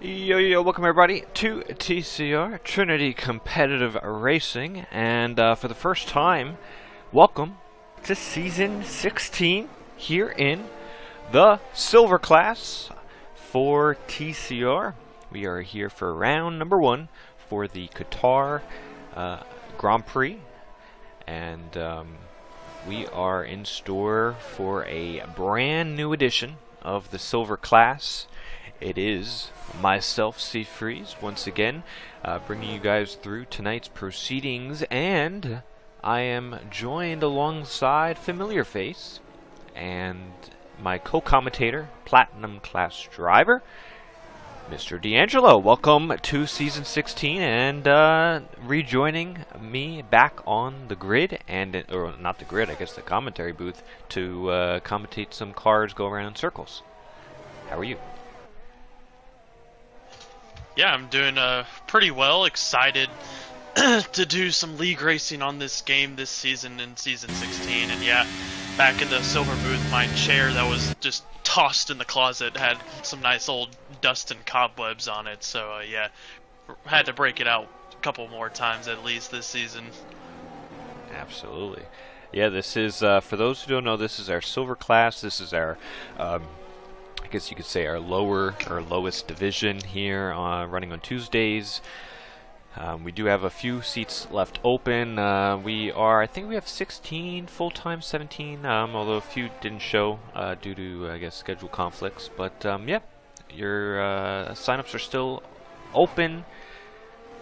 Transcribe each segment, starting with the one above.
Yo, welcome everybody to TCR, Trinity Competitive Racing, and for the first time, welcome to Season 16 here in the Silver class for TCR. We are here for round number 1 for the Qatar Grand Prix, and we are in store for a brand new edition of the Silver class. It is myself, C Freeze, once again, bringing you guys through tonight's proceedings, and I am joined alongside familiar face and my co-commentator, Platinum Class driver, Mr. D'Angelo. Welcome to Season 16, and rejoining me back on the grid, and or not the grid, I guess the commentary booth, to commentate some cars go around in circles. How are you? Yeah, I'm doing pretty well. Excited to do some league racing on this game this season in Season 16. And yeah, back in the silver booth, my chair that was just tossed in the closet had some nice old dust and cobwebs on it. So yeah, had to break it out a couple more times at least this season. Absolutely. Yeah, this is, for those who don't know, this is our silver class. This is our I guess you could say our lowest division here, running on Tuesdays. We do have a few seats left open. I think we have 16 full-time, 17, although a few didn't show due to, I guess, schedule conflicts. But yeah, your sign-ups are still open,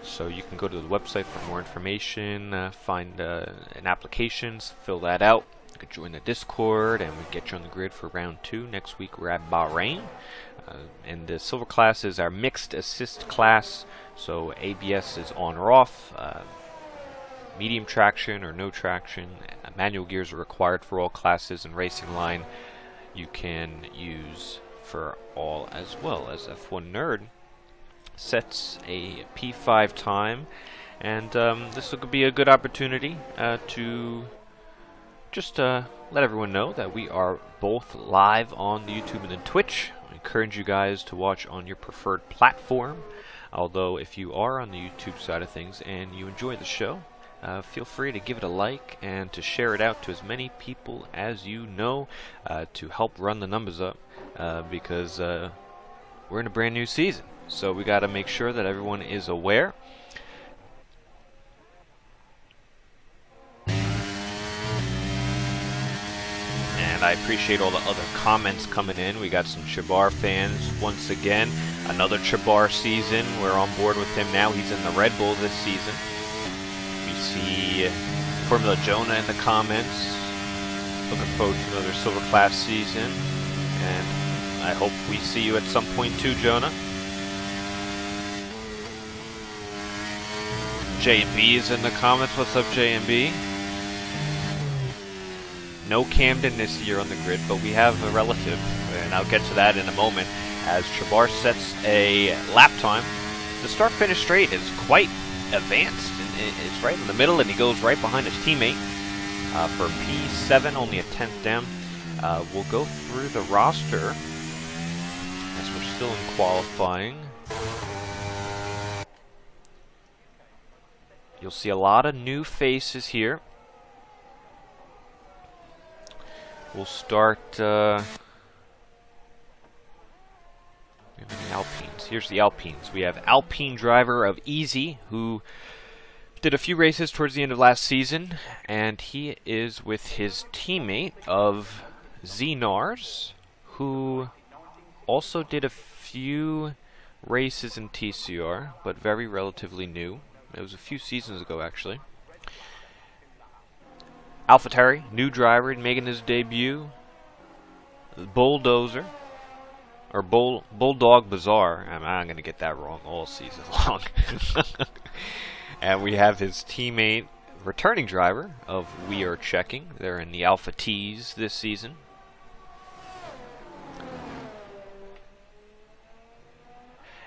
so you can go to the website for more information, find an application, fill that out. You could join the Discord, and we get you on the grid for round 2. Next week we're at Bahrain, and the silver class is our mixed assist class, so ABS is on or off, medium traction or no traction, manual gears are required for all classes, and racing line you can use for all, as well. As F1 Nerd sets a P5 time, and this will be a good opportunity to just let everyone know that we are both live on the YouTube and the Twitch. I encourage you guys to watch on your preferred platform. Although if you are on the YouTube side of things and you enjoy the show, feel free to give it a like and to share it out to as many people as you know, to help run the numbers up, because we're in a brand new season. So we got to make sure that everyone is aware. And I appreciate all the other comments coming in. We got some Chabar fans once again. Another Chabar season. We're on board with him now. He's in the Red Bull this season. We see Formula Jonah in the comments. Looking forward to another silver class season. And I hope we see you at some point too, Jonah. J&B is in the comments. What's up, J&B? No Camden this year on the grid, but we have a relative, and I'll get to that in a moment, as Chabar sets a lap time. The start-finish straight is quite advanced. It's right in the middle, and he goes right behind his teammate for P7, only a 10th down. We'll go through the roster as we're still in qualifying. You'll see a lot of new faces here. We'll start, we have any Alpines? Here's the Alpines. We have Alpine driver of Easy, who did a few races towards the end of last season, and he is with his teammate of Znars, who also did a few races in TCR, but very relatively new. It was a few seasons ago, actually. AlphaTauri, new driver, making his debut. Bulldozer, or Bulldog Bazaar. I'm going to get that wrong all season long. And we have his teammate, returning driver of We Are Checking. They're in the Alpha T's this season.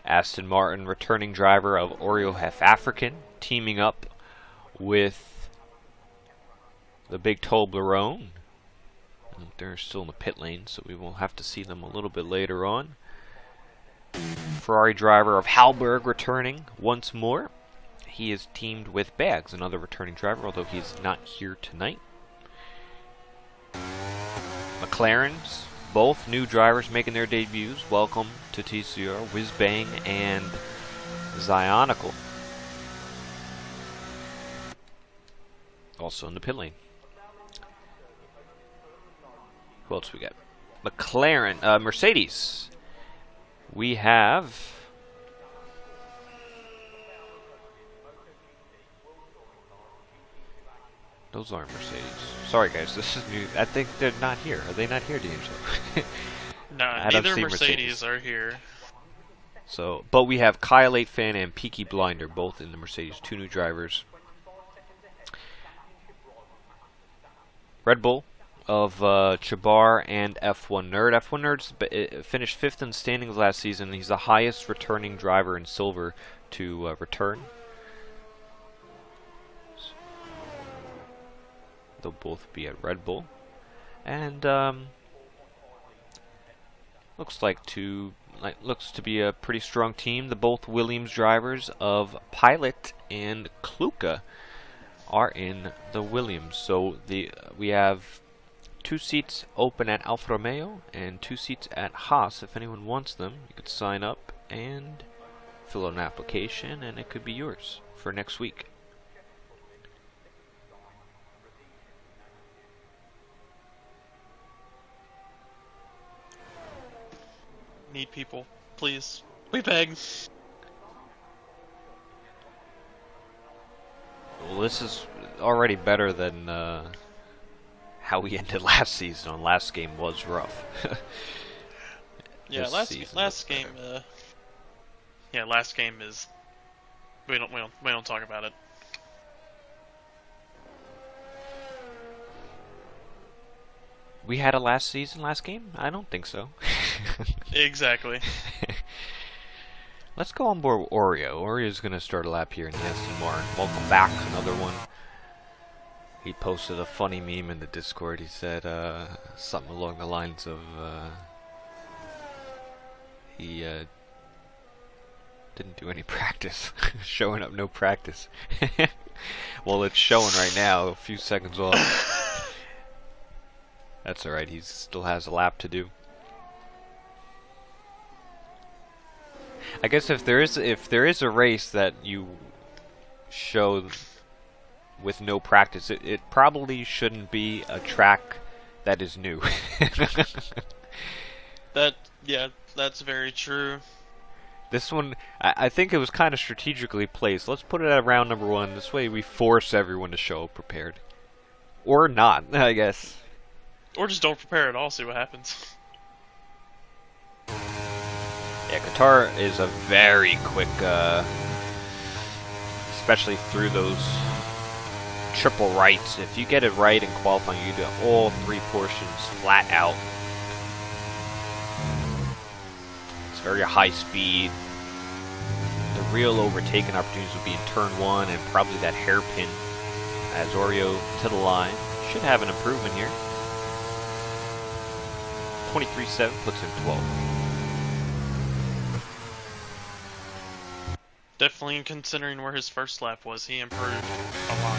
Aston Martin, returning driver of Oreo Hef African, teaming up with the big Toblerone. They're still in the pit lane, so we will have to see them a little bit later on. Ferrari driver of Halberg returning once more. He is teamed with Bags, another returning driver, although he's not here tonight. McLarens, both new drivers making their debuts. Welcome to TCR, Whizbang and Zionical. Also in the pit lane. Who else we got? McLaren, Mercedes. We have... Those aren't Mercedes. Sorry guys, this is new. I think they're not here. Are they not here, D'Angelo? No, neither Mercedes are here. So, but we have Kyle 8fan and Peaky Blinder both in the Mercedes. Two new drivers. Red Bull of Chabar and F1 Nerd. F1 Nerd's finished 5th in the standings last season. He's the highest returning driver in silver to return. They'll both be at Red Bull. And looks to be a pretty strong team. The both Williams drivers of Pilot and Kluka are in the Williams. So we have 2 seats open at Alfa Romeo and 2 seats at Haas. If anyone wants them, you could sign up and fill out an application, and it could be yours for next week. Need people, please. We beg. Well, this is already better than how we ended last season. Last game was rough. Yeah, last game. Yeah, last game is. We don't talk about it. We had a last game? I don't think so. Exactly. Let's go on board with Oreo. Oreo's going to start a lap here in the Aston Martin. Welcome back, another one. He posted a funny meme in the Discord. He said something along the lines of he didn't do any practice. Showing up no practice. Well, it's showing right now, a few seconds off. That's alright, he still has a lap to do. I guess if there is a race that you show with no practice, it probably shouldn't be a track that is new. That's very true. This one, I think it was kind of strategically placed. Let's put it at round number 1. This way we force everyone to show up prepared. Or not, I guess. Or just don't prepare at all, see what happens. Yeah, Qatar is a very quick, especially through those triple rights. If you get it right in qualifying, you do all 3 portions flat out. It's very high speed. The real overtaking opportunities would be in turn 1 and probably that hairpin as Oreo to the line. Should have an improvement here. 23.7 puts him 12. Definitely considering where his first lap was, he improved a lot.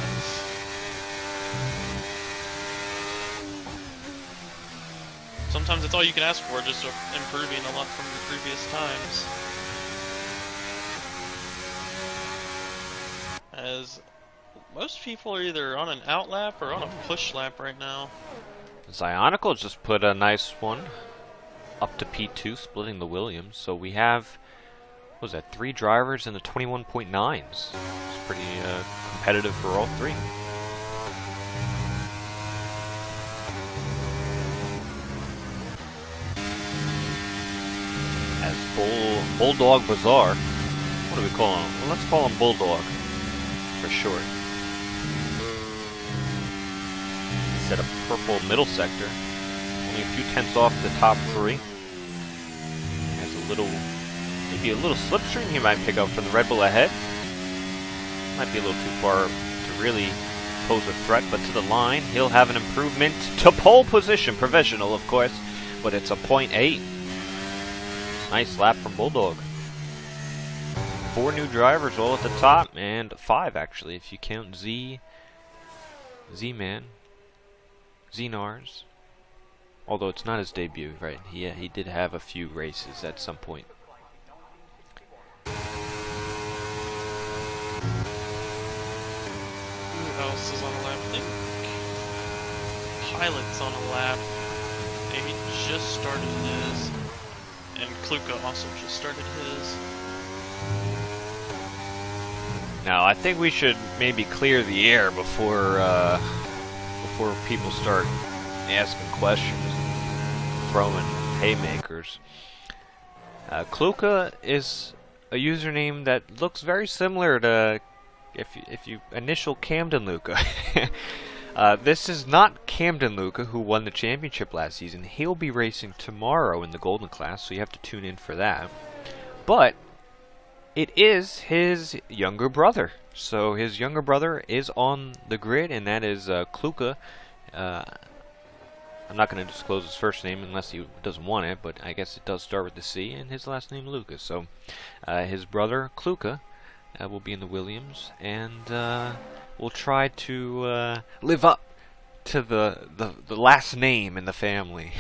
Sometimes that's all you can ask for, just improving a lot from the previous times. As most people are either on an out lap or on a push lap right now. Zionical just put a nice one up to P2, splitting the Williams. So we have, what was that, 3 drivers in the 21.9s. It's pretty competitive for all 3. As Bulldog Bazaar, what do we call him? Well, let's call him Bulldog for short. Set a purple middle sector, only a few tenths off the top 3. Has a little, maybe a little slipstream he might pick up from the Red Bull ahead. Might be a little too far to really pose a threat, but to the line, he'll have an improvement to pole position, provisional of course, but it's a 0.8. Nice lap from Bulldog. 4 new drivers all at the top, and 5 actually, if you count Z-Man, Z-Nars. Although it's not his debut, right? He did have a few races at some point. Who else is on a lap? I think Pilot's on a lap. He just started his. And Kluka also just started his. Now, I think we should maybe clear the air before people start asking questions, throwing haymakers. Kluka is a username that looks very similar to if you initial Camden Luca. This is not Camden Luca, who won the championship last season. He'll be racing tomorrow in the Golden class, so you have to tune in for that. But it is his younger brother. So his younger brother is on the grid, and that is Kluka. I'm not going to disclose his first name unless he doesn't want it, but I guess it does start with the C, and his last name Lucas. So his brother Kluka will be in the Williams, and will try to live up to the last name in the family.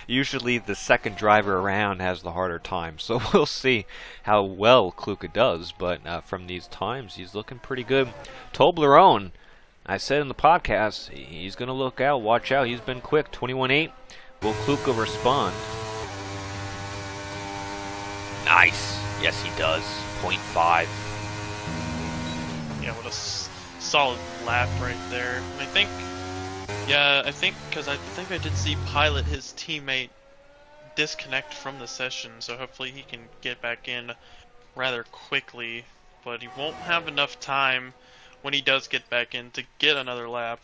Usually the second driver around has the harder time, so we'll see how well Kluka does, but from these times he's looking pretty good. Toblerone, I said in the podcast, he's going to look out, watch out, he's been quick. 21.8. Will Kluka respond? Nice. Yes, he does. 0.5. Yeah, what a solid lap right there. I think because I think I did see Pilot, his teammate, disconnect from the session, so hopefully he can get back in rather quickly, but he won't have enough time when he does get back in to get another lap.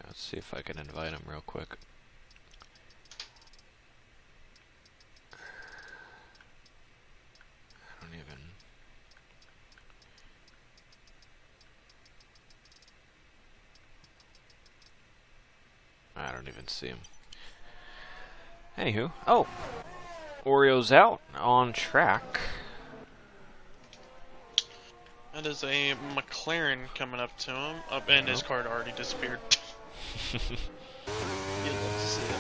Let's see if I can invite him real quick. I don't even see him. Anywho, oh, Oreo's out on track. That is a McLaren coming up to him. And his card already disappeared. You'd love to see it.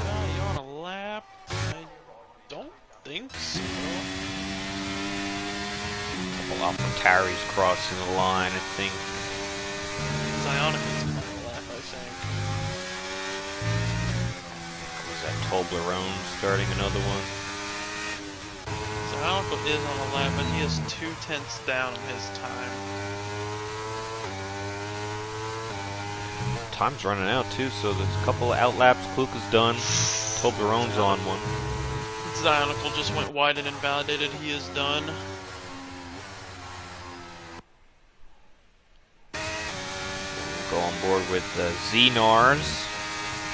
And, you on a lap? I don't think so. Couple AlphaTauris crossing the line, I think. Zionical's on a lap, I think. Was that Toblerone starting another one? Zionical is on a lap, but he is 2/10 down in his time. Time's running out too, so there's a couple of outlaps. Kluka's done. Toblerone's on one. Zionical just went wide and invalidated. He is done. Go on board with the Z-Nars.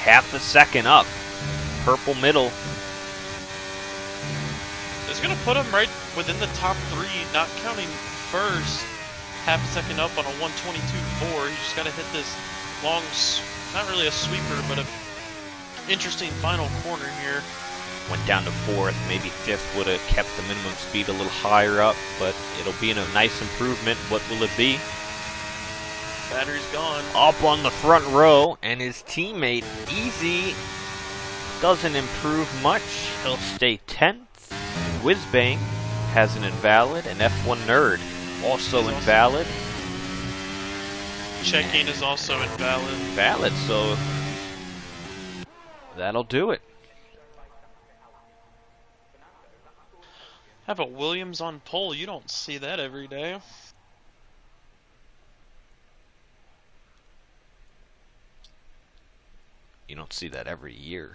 Half a second up. Purple middle. It's going to put him right within the top 3, not counting first. Half a second up on a 122.4. You just got to hit this long, not really a sweeper, but a interesting final corner here. Went down to 4th, maybe 5th would have kept the minimum speed a little higher up, but it'll be a nice improvement. What will it be? Battery's gone. Up on the front row, and his teammate, Easy, doesn't improve much. He'll stay 10th. Whizbang has an invalid, and F1 Nerd also invalid. Checking is also invalid. Valid, so that'll do it. Have a Williams on pole. You don't see that every day. You don't see that every year.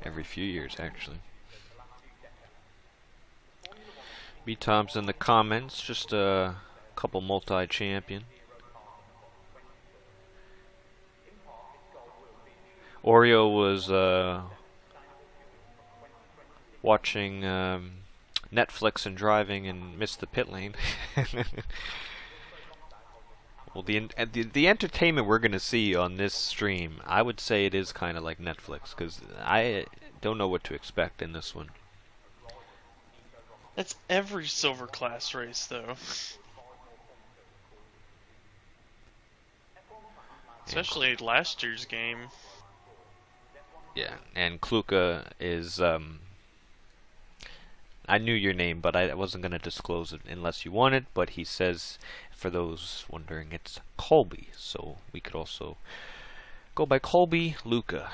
Every few years, actually. B-Tom's in the comments, just a couple multi-champion. Oreo was watching Netflix and driving and missed the pit lane. Well, the entertainment we're gonna see on this stream, I would say it is kind of like Netflix, because I don't know what to expect in this one. That's every silver class race, though. Especially last year's game. Yeah, and Kluka is, I knew your name, but I wasn't going to disclose it unless you wanted, but he says, for those wondering, it's Colby, so we could also go by Colby Luca.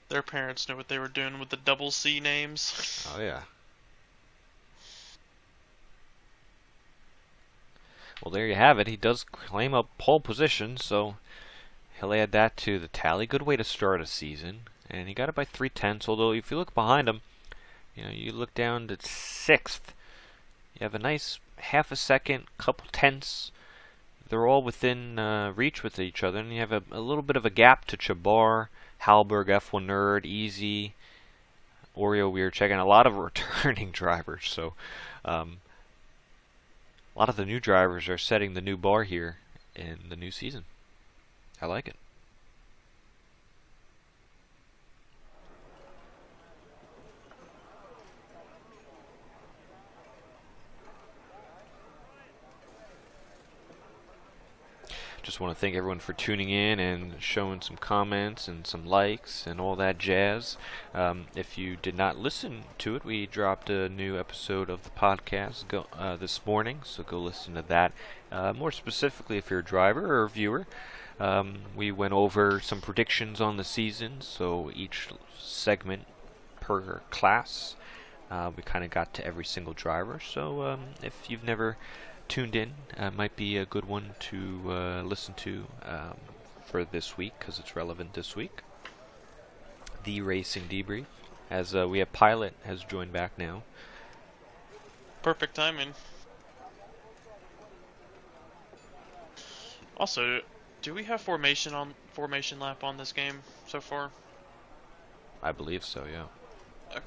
Their parents knew what they were doing with the double C names. Oh, yeah. Well, there you have it. He does claim a pole position, so he'll add that to the tally. Good way to start a season. And he got it by 3/10, although if you look behind him, you look down to 6th. You have a nice half a second, couple tenths. They're all within reach with each other, and you have a little bit of a gap to Chabar, Halberg, F1 Nerd, Easy, Oreo. We were checking a lot of returning drivers, so a lot of the new drivers are setting the new bar here in the new season. I like it. Just want to thank everyone for tuning in and showing some comments and some likes and all that jazz. If you did not listen to it, we dropped a new episode of the podcast this morning, so go listen to that. More specifically, if you're a driver or a viewer, we went over some predictions on the season, so each segment per class. We kind of got to every single driver, so if you've never tuned in, might be a good one to listen to for this week, because it's relevant this week. The Racing Debrief, as we have Pilot has joined back now. Perfect timing. Also, do we have formation lap on this game so far? I believe so, yeah. Okay.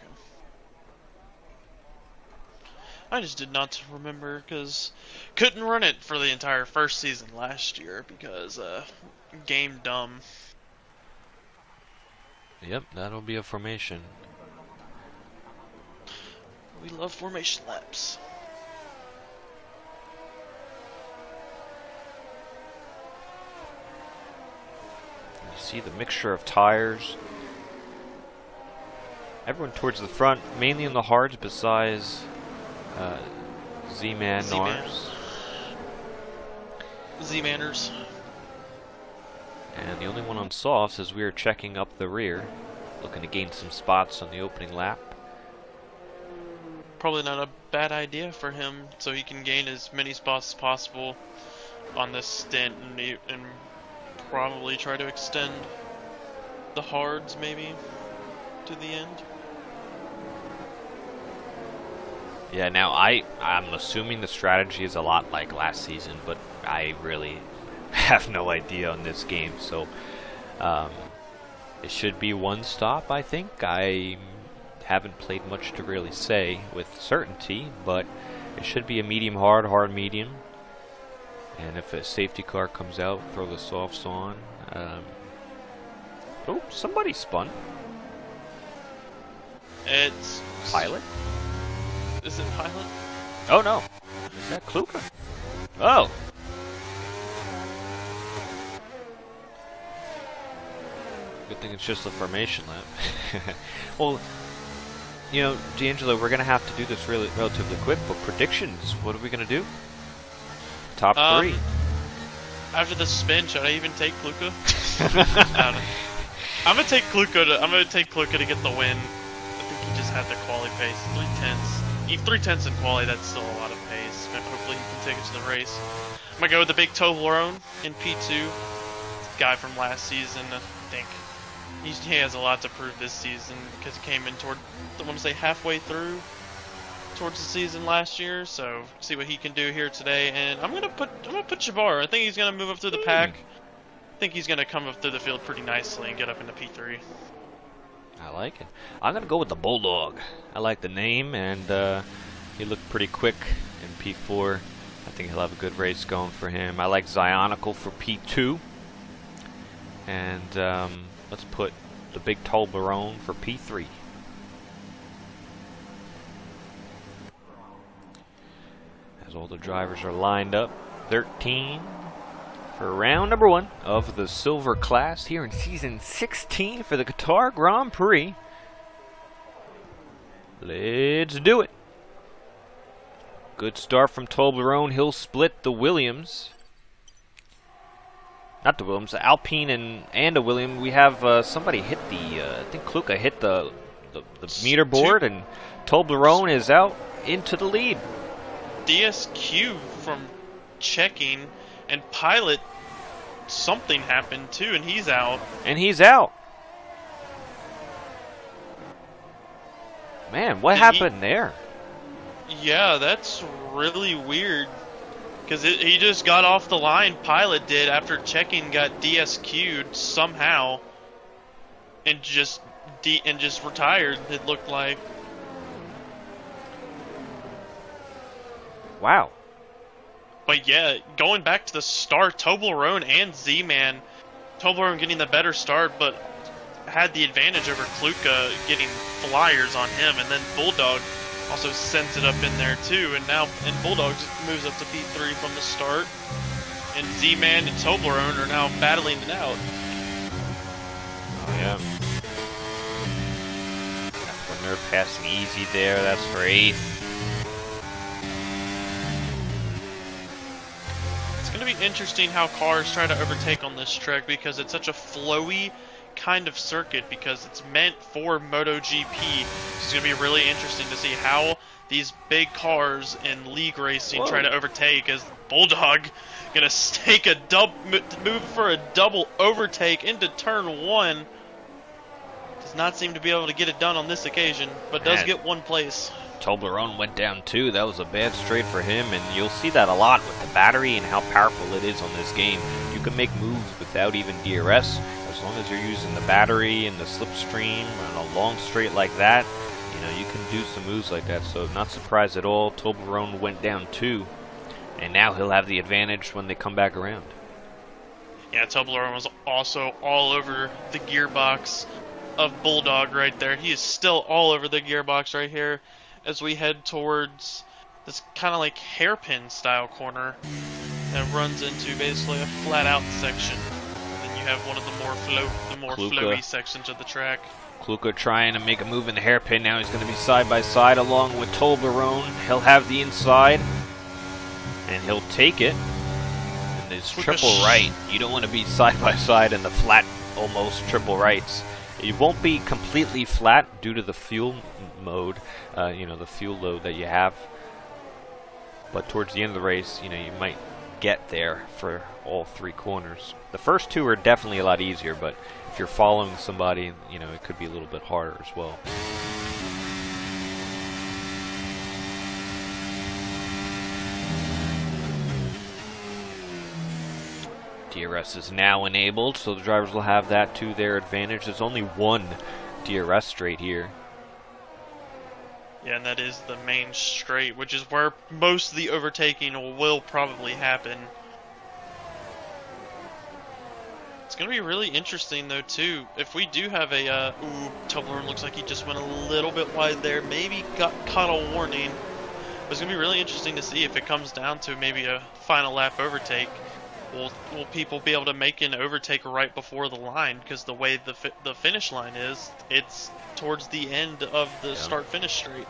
I just did not remember, because couldn't run it for the entire first season last year because game dumb. Yep, that'll be a formation. We love formation laps. You see the mixture of tires. Everyone towards the front, mainly in the hards, besides Z-Man Nars. Z-Manners. And the only one on softs is we are checking up the rear, looking to gain some spots on the opening lap. Probably not a bad idea for him, so he can gain as many spots as possible on this stint, and probably try to extend the hards maybe to the end. Yeah, now I'm assuming the strategy is a lot like last season, but I really have no idea on this game, so it should be one stop, I think. I haven't played much to really say with certainty, but it should be a medium hard, hard medium, and if a safety car comes out, throw the softs on. Oh, somebody spun. It's Pilot? Is it Pilot? Oh no, is that Kluka? Oh! Good thing it's just a formation lap. Well, D'Angelo, we're gonna have to do this relatively quick, but predictions, what are we gonna do? Top 3. After the spin, should I even take Kluka? I don't know. I'm gonna take Kluka to get the win. I think he just had the quali pace. 3/10. 3/10 in quali, that's still a lot of pace. Hopefully he can take it to the race. I'm gonna go with the big Toblerone in P2. Guy from last season, I think. He has a lot to prove this season because he came in toward, I want to say, halfway through towards the season last year. So see what he can do here today. And I'm gonna put Jabbar. I think he's gonna move up through the pack. I think he's gonna come up through the field pretty nicely and get up into P3. I like it. I'm gonna go with the Bulldog. I like the name, and He looked pretty quick in P4. I think he'll have a good race going for him. I like Zionical for P2. And let's put the big Toblerone for P3. As all the drivers are lined up, 13 for round number 1 of the silver class here in season 16 for the Qatar Grand Prix. Let's do it. Good start from Toblerone. He'll split the Williams. Not the Williams, the Alpine and a Williams. We have somebody hit the, I think Kluka hit the meter board, and Toblerone is out into the lead. DSQ from checking, and Pilot, something happened too, and he's out. And he's out. Man, what happened there? Yeah, that's really weird. Because he just got off the line, Pilot did, after checking got DSQ'd somehow. And just retired, it looked like. Wow. But yeah, going back to the start, Toblerone and Z-Man, Toblerone getting the better start, but had the advantage over Kluka getting flyers on him, and then Bulldog also sends it up in there too, and Bulldog just moves up to P3 from the start, and Z-Man and Toblerone are now battling it out. Oh yeah. When they're passing easy there, that's for 8th. It's going to be interesting how cars try to overtake on this track because it's such a flowy kind of circuit because it's meant for MotoGP. It's going to be really interesting to see how these big cars in league racing try to overtake, as Bulldog going to take a move for a double overtake into turn 1. Does not seem to be able to get it done on this occasion, but does get 1 place. Toblerone went down too. That was a bad straight for him, and you'll see that a lot with the battery and how powerful it is on this game. You can make moves without even DRS as long as you're using the battery and the slipstream on a long straight like that. You know, you can do some moves like that, so not surprised at all. Toblerone went down 2, and now he'll have the advantage when they come back around. Yeah, Toblerone was also all over the gearbox of Bulldog right there. He is still all over the gearbox right here as we head towards this kind of like hairpin style corner that runs into basically a flat out section. And then you have one of the more flowy sections of the track. Kluka trying to make a move in the hairpin. Now he's going to be side by side along with Toblerone. He'll have the inside, and he'll take it. And it's triple right. You don't want to be side by side in the flat, almost triple rights. It won't be completely flat due to the fuel mode, the fuel load that you have. But towards the end of the race, you might get there for all 3 corners. The first 2 are definitely a lot easier, but if you're following somebody, it could be a little bit harder as well. DRS is now enabled, so the drivers will have that to their advantage. There's only 1 DRS straight here. Yeah, and that is the main straight, which is where most of the overtaking will probably happen. It's going to be really interesting, though, too. If we do have a... Toblerone looks like he just went a little bit wide there. Maybe got caught a warning. But it's going to be really interesting to see if it comes down to maybe a final lap overtake. Will people be able to make an overtake right before the line? Because the way the finish line is, it's towards the end of the start-finish straight.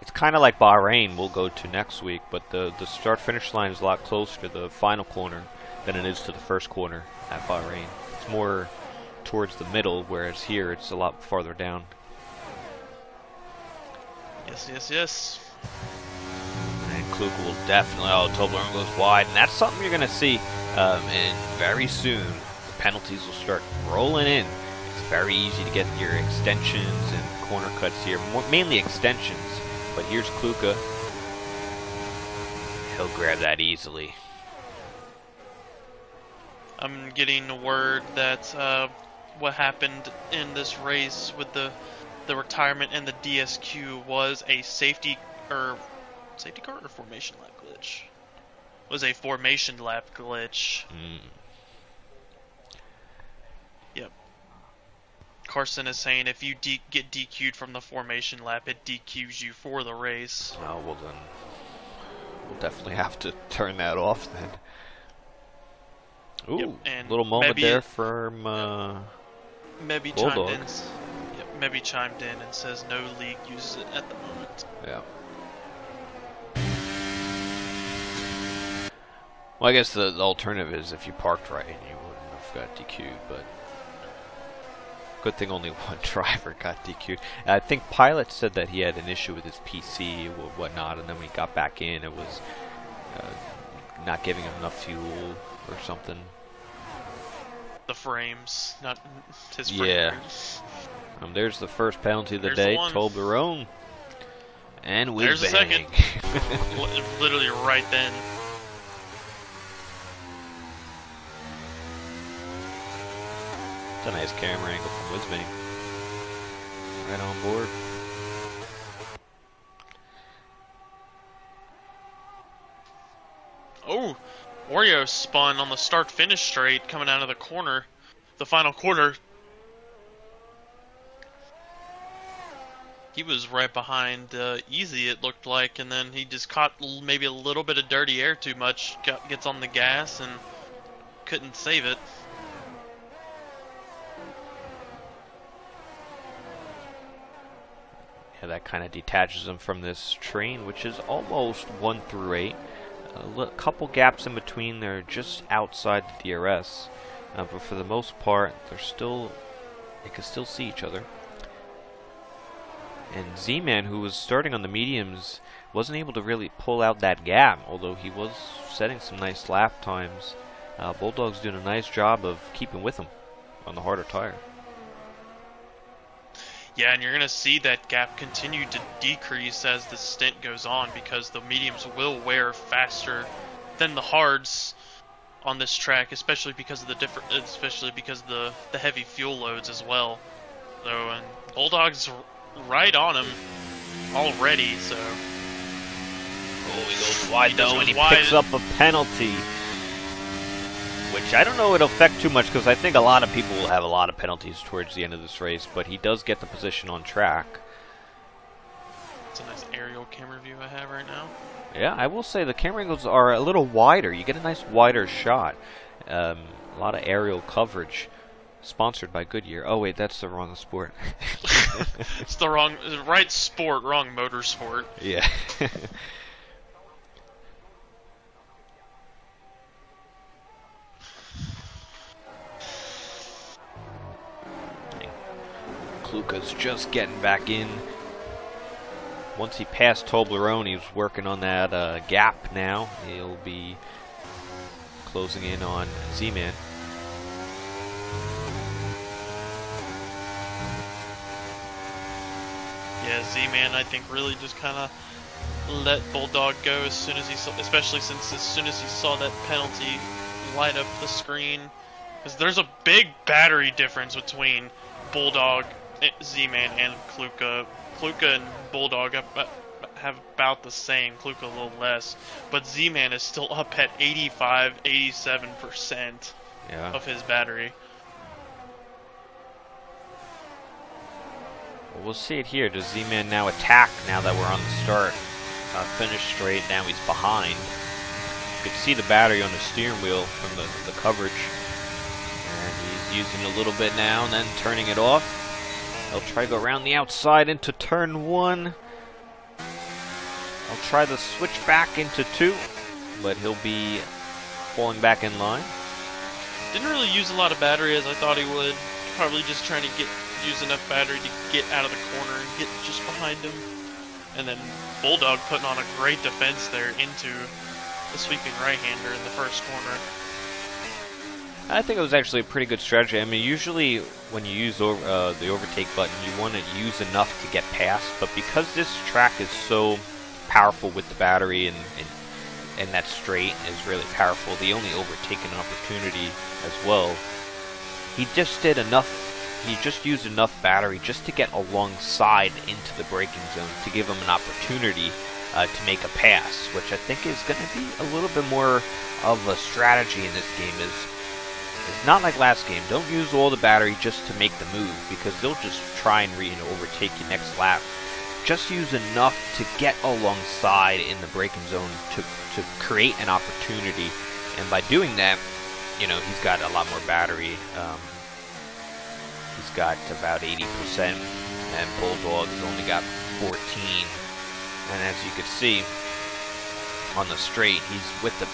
It's kind of like Bahrain we'll go to next week, but the start-finish line is a lot closer to the final corner than it is to the first corner at Bahrain. It's more towards the middle, whereas here it's a lot farther down. Yes. And Kluka will definitely... Oh, Toblerone goes wide, and that's something you're going to see. And very soon, the penalties will start rolling in. It's very easy to get your extensions and corner cuts here, mainly extensions. But here's Kluka. He'll grab that easily. I'm getting word that what happened in this race with the retirement and the DSQ was a safety car or formation lap glitch. Was a formation lap glitch. Yep. Carson is saying if you get DQ'd from the formation lap, it DQs you for the race. Oh, well then, we'll definitely have to turn that off then. Ooh, yep, and little moment Mebby, there from Mebby Bulldog. chimed in. Yep, Mebby chimed in and says no league uses it at the moment. Yeah. Well, I guess the alternative is if you parked right, you wouldn't have got DQ'd, but good thing only one driver got DQ'd. I think Pilot said that he had an issue with his PC or whatnot, and then when he got back in, it was not giving him enough fuel or something. The frames, not his frame Yeah. rates. There's the first penalty of the There's day, the one. Toblerone. And we There's the bang. second. Literally right then. It's a nice camera angle from Whizbang. Right on board. Oh, Oreo spun on the start-finish straight coming out of the corner. The final quarter. He was right behind Easy, it looked like, and then he just caught maybe a little bit of dirty air too much, gets on the gas, and couldn't save it. Yeah, that kind of detaches him from this train, which is almost 1 through 8. A couple gaps in between, they're just outside the DRS, but for the most part, they can still see each other. And Z-Man, who was starting on the mediums, wasn't able to really pull out that gap, although he was setting some nice lap times. Bulldog's doing a nice job of keeping with him on the harder tire. Yeah, and you're going to see that gap continue to decrease as the stint goes on because the mediums will wear faster than the hards on this track, especially because of the heavy fuel loads as well. So, and Bulldog's right on him already, so. Oh, he goes wide though, and he wide. picks up a penalty. Which I don't know it'll affect too much because I think a lot of people will have a lot of penalties towards the end of this race, but he does get the position on track. It's a nice aerial camera view I have right now. Yeah, I will say the camera angles are a little wider. You get a nice wider shot. A lot of aerial coverage. Sponsored by Goodyear. Oh wait, that's the wrong sport. It's the right sport, wrong motorsport. Yeah. Kluka's just getting back in. Once he passed Toblerone, he was working on that gap now. He'll be closing in on Z-Man. Yeah, Z-Man, I think, really just kind of let Bulldog go as soon as he saw, especially since as soon as he saw that penalty light up the screen. Because there's a big battery difference between Bulldog, Z-Man, and Kluka. Kluka and Bulldog have about the same, Kluka a little less. But Z-Man is still up at 85, 87% of his battery. Well, we'll see it here. Does Z-Man now attack now that we're on the start? Finish straight, now he's behind. You can see the battery on the steering wheel from the coverage. And he's using a little bit now and then turning it off. He'll try to go around the outside into turn 1. I'll try the switch back into 2, but he'll be falling back in line. Didn't really use a lot of battery as I thought he would. Probably just trying to use enough battery to get out of the corner and get just behind him. And then Bulldog putting on a great defense there into the sweeping right-hander in the first corner. I think it was actually a pretty good strategy. I mean, usually when you use the overtake button, you want to use enough to get past, but because this track is so powerful with the battery and that straight is really powerful, the only overtaking opportunity as well, he just did enough he just used enough battery just to get alongside into the braking zone to give him an opportunity to make a pass, which I think is going to be a little bit more of a strategy in this game. It's not like last game. Don't use all the battery just to make the move, because they'll just try and overtake you next lap. Just use enough to get alongside in the braking zone to create an opportunity, and by doing that, you know, he's got a lot more battery. He's got about 80%, and Bulldog's only got 14. And as you can see on the straight, he's with the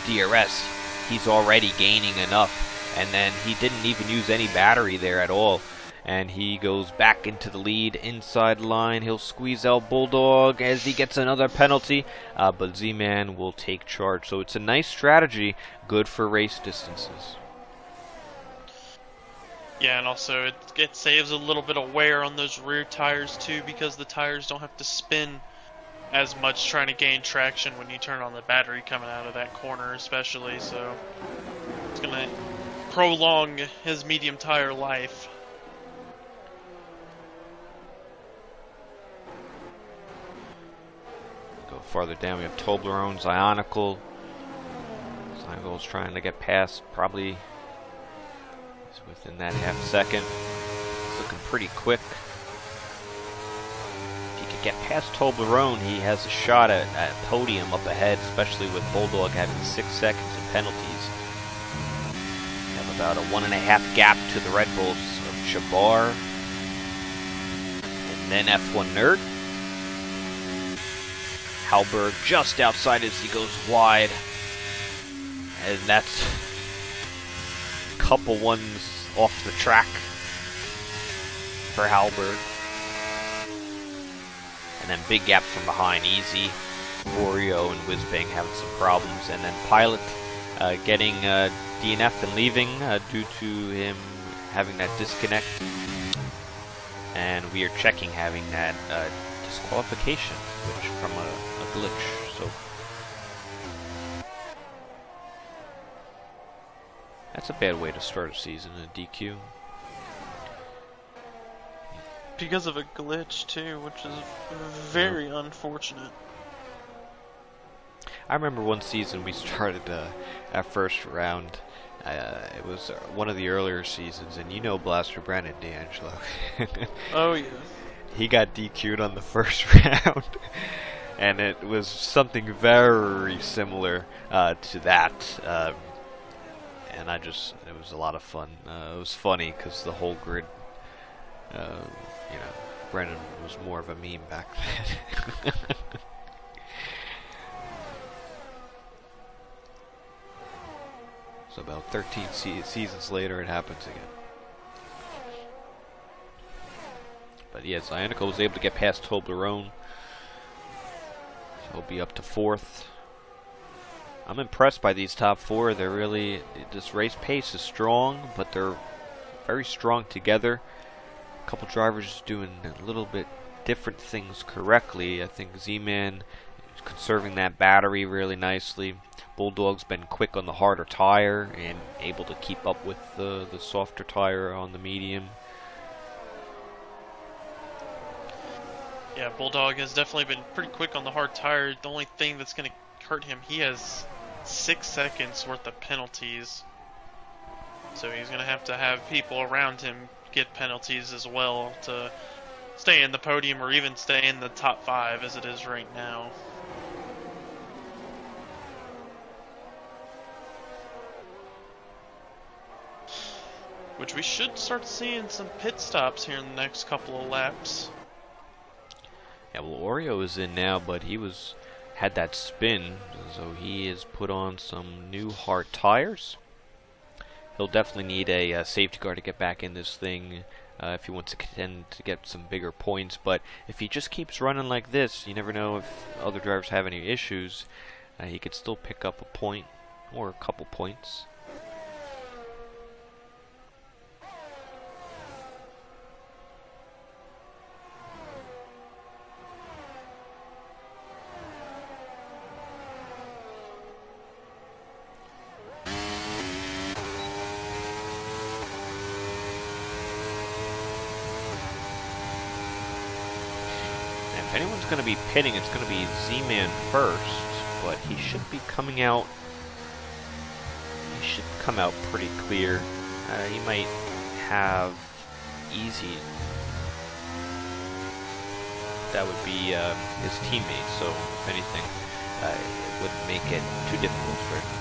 DRS, he's already gaining enough, and then he didn't even use any battery there at all. And he goes back into the lead, inside line. He'll squeeze out Bulldog as he gets another penalty, but Z-Man will take charge. So it's a nice strategy, good for race distances. Yeah, and also it saves a little bit of wear on those rear tires too, because the tires don't have to spin as much trying to gain traction when you turn on the battery coming out of that corner especially. So it's going to prolong his medium tire life. Farther down, we have Toblerone's Ionical. Ionicol's trying to get past, probably within that half second. It's looking pretty quick. If he could get past Toblerone, he has a shot at podium up ahead, especially with Bulldog having 6 seconds in penalties. We have about a 1.5 gap to the Red Bulls of Jabbar. And then F1 Nerd. Halberg just outside as he goes wide, and that's a couple ones off the track for Halberg, and then big gap from behind. Easy, Oreo and Whizbang having some problems, and then Pilot getting DNF and leaving due to him having that disconnect, and we are checking having that disqualification, which from a glitch. So that's a bad way to start a season, a DQ. Because of a glitch too, which is very unfortunate. I remember one season we started our first round. It was one of the earlier seasons, and you know Blaster Brandon D'Angelo. Oh yeah. He got DQ'd on the first round. And it was something very similar to that, and it was a lot of fun. It was funny because the whole grid, you know, Brennan was more of a meme back then. So about 13 seasons later, it happens again. But yes, Ionico was able to get past Toblerone. He'll be up to 4th. I'm impressed by these top 4. They're really, this race pace is strong, but they're very strong together. A couple drivers doing a little bit different things correctly. I think Z-Man is conserving that battery really nicely. Bulldog's been quick on the harder tire and able to keep up with the softer tire on the medium. Yeah, Bulldog has definitely been pretty quick on the hard tire. The only thing that's going to hurt him, he has 6 seconds worth of penalties. So he's going to have people around him get penalties as well to stay in the podium or even stay in the top 5 as it is right now. Which we should start seeing some pit stops here in the next couple of laps. Yeah, well, Oreo is in now, but he had that spin, so he has put on some new hard tires. He'll definitely need a safety car to get back in this thing if he wants to contend to get some bigger points. But if he just keeps running like this, you never know if other drivers have any issues. He could still pick up a point or a couple points. going to be pitting, it's going to be Z-Man first, but he should be coming out. He should come out pretty clear. He might have easy. That would be his teammate, so if anything, it wouldn't make it too difficult for him.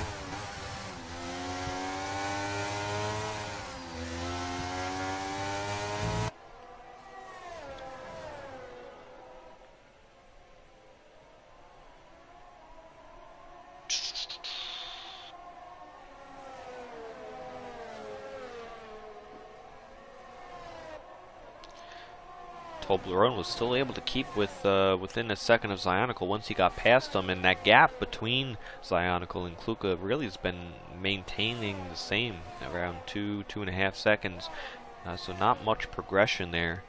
Toblerone was still able to keep within a second of Zionicle once he got past him, and that gap between Zionicle and Kluka really has been maintaining the same, around 2.5 seconds. So not much progression there.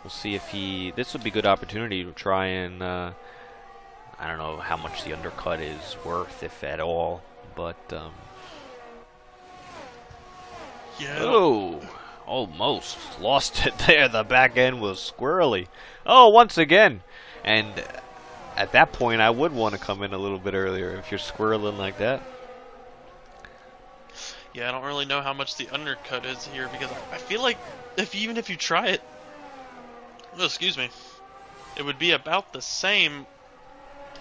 We'll see if this would be a good opportunity to try and, I don't know how much the undercut is worth, if at all, but, yeah. Oh! Almost lost it there. The back end was squirrely. Oh, once again. And at that point, I would want to come in a little bit earlier if you're squirreling like that. Yeah, I don't really know how much the undercut is here because I feel like even if you try it, oh, excuse me, it would be about the same.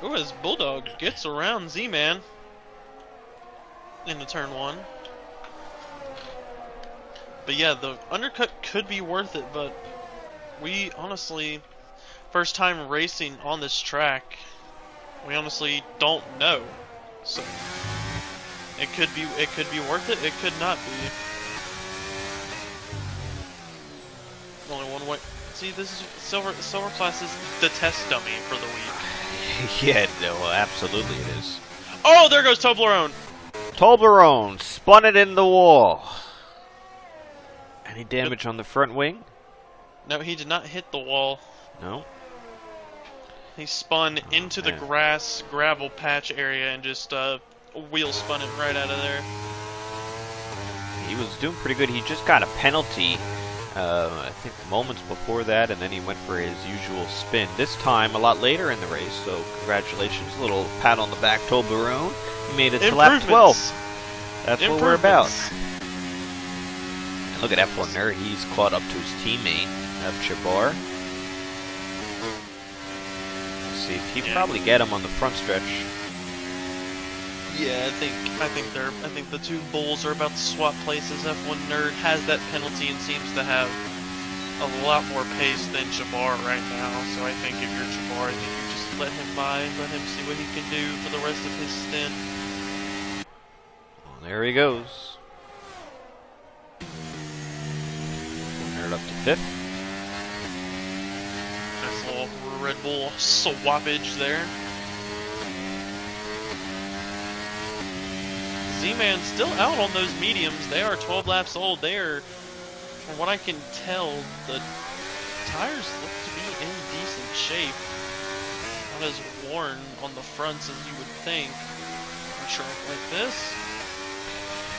Oh, as Bulldog gets around Z-Man into turn 1. But yeah, the undercut could be worth it, but we honestly, first time racing on this track, we honestly don't know. So it could be worth it, it could not be. Only one way. See, this is silver class is the test dummy for the week. Yeah, no, absolutely it is. Oh, there goes Toblerone. Toblerone spun it in the wall. Any damage on the front wing? No, he did not hit the wall. No. He spun into the gravel patch area and just wheel spun it right out of there. He was doing pretty good. He just got a penalty, I think moments before that, and then he went for his usual spin. This time, a lot later in the race, so congratulations. A little pat on the back, Toblerone. He made it to lap 12. That's what we're about. Look at F1 Nerd, he's caught up to his teammate, Chabar. Let's see, he can probably get him on the front stretch. Yeah, I think the two bulls are about to swap places. F1 Nerd has that penalty and seems to have a lot more pace than Chabar right now. So I think if you're Chabar, I think you just let him by, let him see what he can do for the rest of his stint. Well, there he goes. Up to 5th. Nice little Red Bull swappage there. Z-Man still out on those mediums. They are 12 laps old. They are, from what I can tell, the tires look to be in decent shape. Not as worn on the fronts as you would think on a track like this.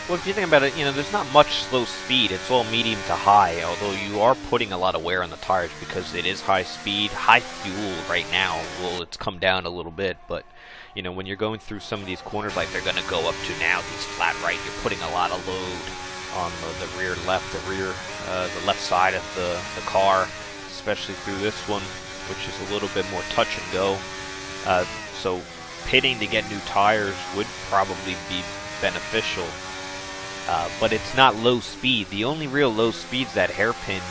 Well, if you think about it, you know, there's not much slow speed. It's all medium to high, although you are putting a lot of wear on the tires because it is high speed, high fuel right now. Well, it's come down a little bit, but, you know, when you're going through some of these corners like they're going to go up to now, these flat right, you're putting a lot of load on the rear left, the left side of the car, especially through this one, which is a little bit more touch and go. So pitting to get new tires would probably be beneficial. But it's not low speed. The only real low speed is that hairpin,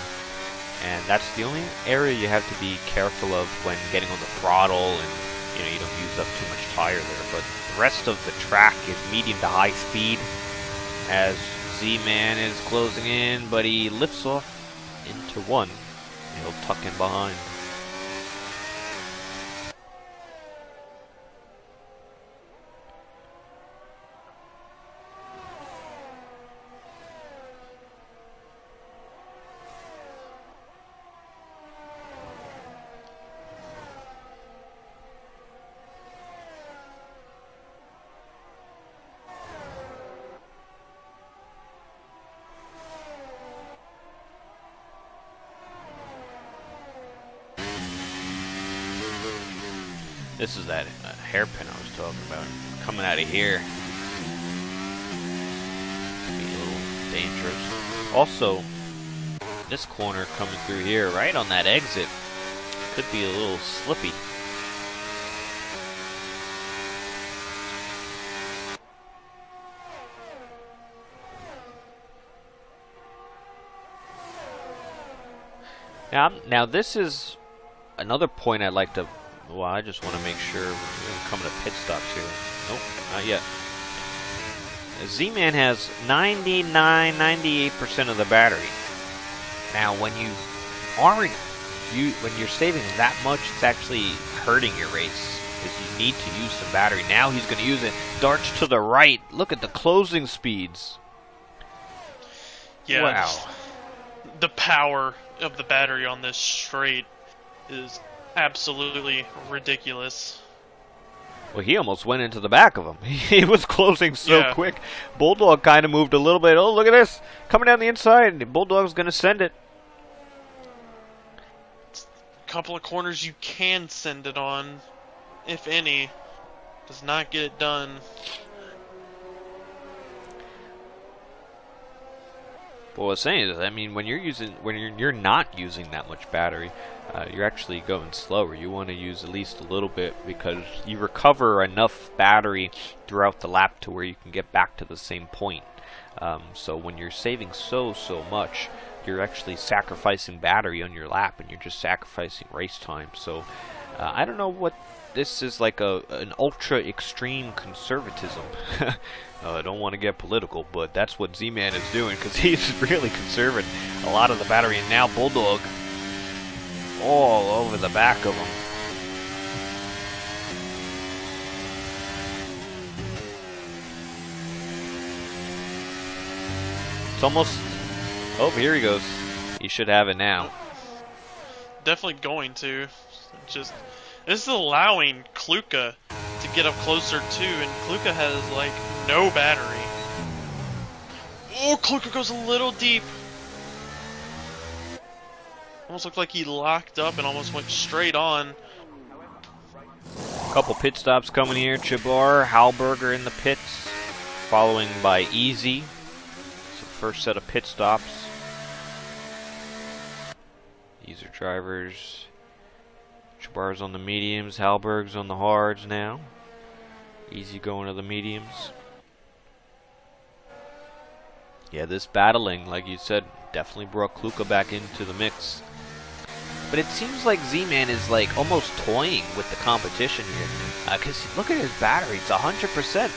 and that's the only area you have to be careful of when getting on the throttle, and you know, you don't use up too much tire there. But the rest of the track is medium to high speed as Z-Man is closing in, but he lifts off into 1. He'll tuck in behind. This is that hairpin I was talking about. Coming out of here. Be a little dangerous. Also, this corner coming through here, right on that exit, could be a little slippy. Now this is another point I'd like to. Well, I just want to make sure we're coming to pit stops here. Nope, not yet. Z-Man has 98% of the battery. Now, when you aren't, when you're saving that much, it's actually hurting your race because you need to use some battery. Now he's going to use it. Darts to the right. Look at the closing speeds. Yeah. Wow. The power of the battery on this straight is absolutely ridiculous. Well, he almost went into the back of him. He was closing so quick. Bulldog kind of moved a little bit. Oh, look at this. Coming down the inside. Bulldog's going to send it. A couple of corners you can send it on, if any. Does not get it done. What I was saying is, I mean, when you're not using that much battery, you're actually going slower. You want to use at least a little bit because you recover enough battery throughout the lap to where you can get back to the same point. So when you're saving so much, you're actually sacrificing battery on your lap, and you're just sacrificing race time. So I don't know what this is, like an ultra extreme conservatism. I don't want to get political, but that's what Z-Man is doing because he's really conserving a lot of the battery. And now Bulldog all over the back of him. It's almost... Oh, here he goes. He should have it now. Definitely going to. Just... This is allowing Kluka to get up closer too, and Kluka has like no battery. Oh, Kluka goes a little deep. Almost looked like he locked up and almost went straight on. Couple pit stops coming here. Chabar, Halberger in the pits, following by Easy. It's the first set of pit stops. These are drivers. Chabar's on the mediums, Halberg's on the hards now. Easy going to the mediums. Yeah, this battling, like you said, definitely brought Kluka back into the mix. But it seems like Z-Man is like almost toying with the competition here. Because look at his battery, it's 100%.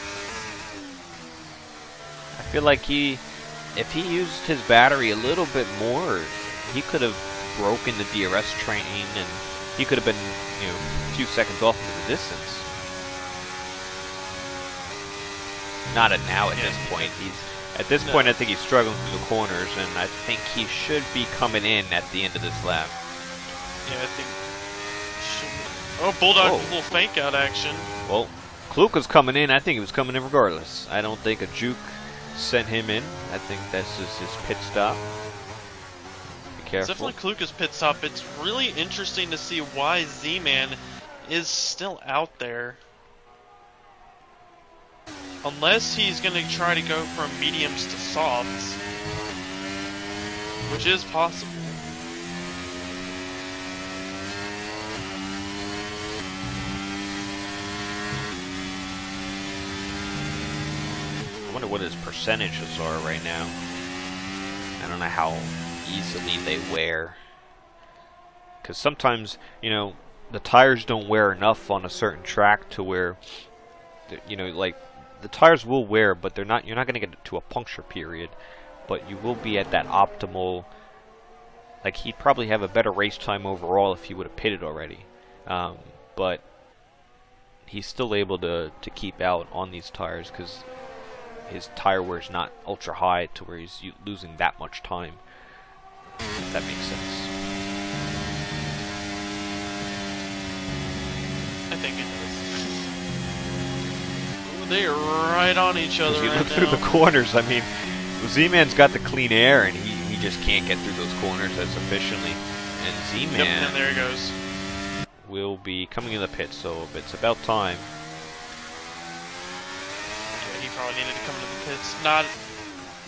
I feel like if he used his battery a little bit more, he could have broken the DRS train and he could have been, a few seconds off in the distance. Not now at this point. At this point, I think he's struggling through the corners, and I think he should be coming in at the end of this lap. Yeah, I think. Oh, Bulldog with a little fake out action. Well, Kluka's coming in. I think he was coming in regardless. I don't think a juke sent him in. I think this is his pit stop. It's definitely Kluka's pit stop. It's really interesting to see why Z-Man is still out there. Unless he's going to try to go from mediums to softs. Which is possible. I wonder what his percentages are right now. I don't know how easily they wear, because sometimes the tires don't wear enough on a certain track to where like the tires will wear, but you're not going to get to a puncture period, but you will be at that optimal, like he'd probably have a better race time overall if he would have pitted already, but he's still able to keep out on these tires because his tire wear is not ultra high to where he's losing that much time. If that makes sense. I think it does. Ooh, they are right on each other right now. Look through the corners. I mean, Z-Man's got the clean air, and he just can't get through those corners as efficiently. And Z-Man... Yep, and there he goes. will be coming in the pit, so it's about time. Yeah, he probably needed to come to the pits.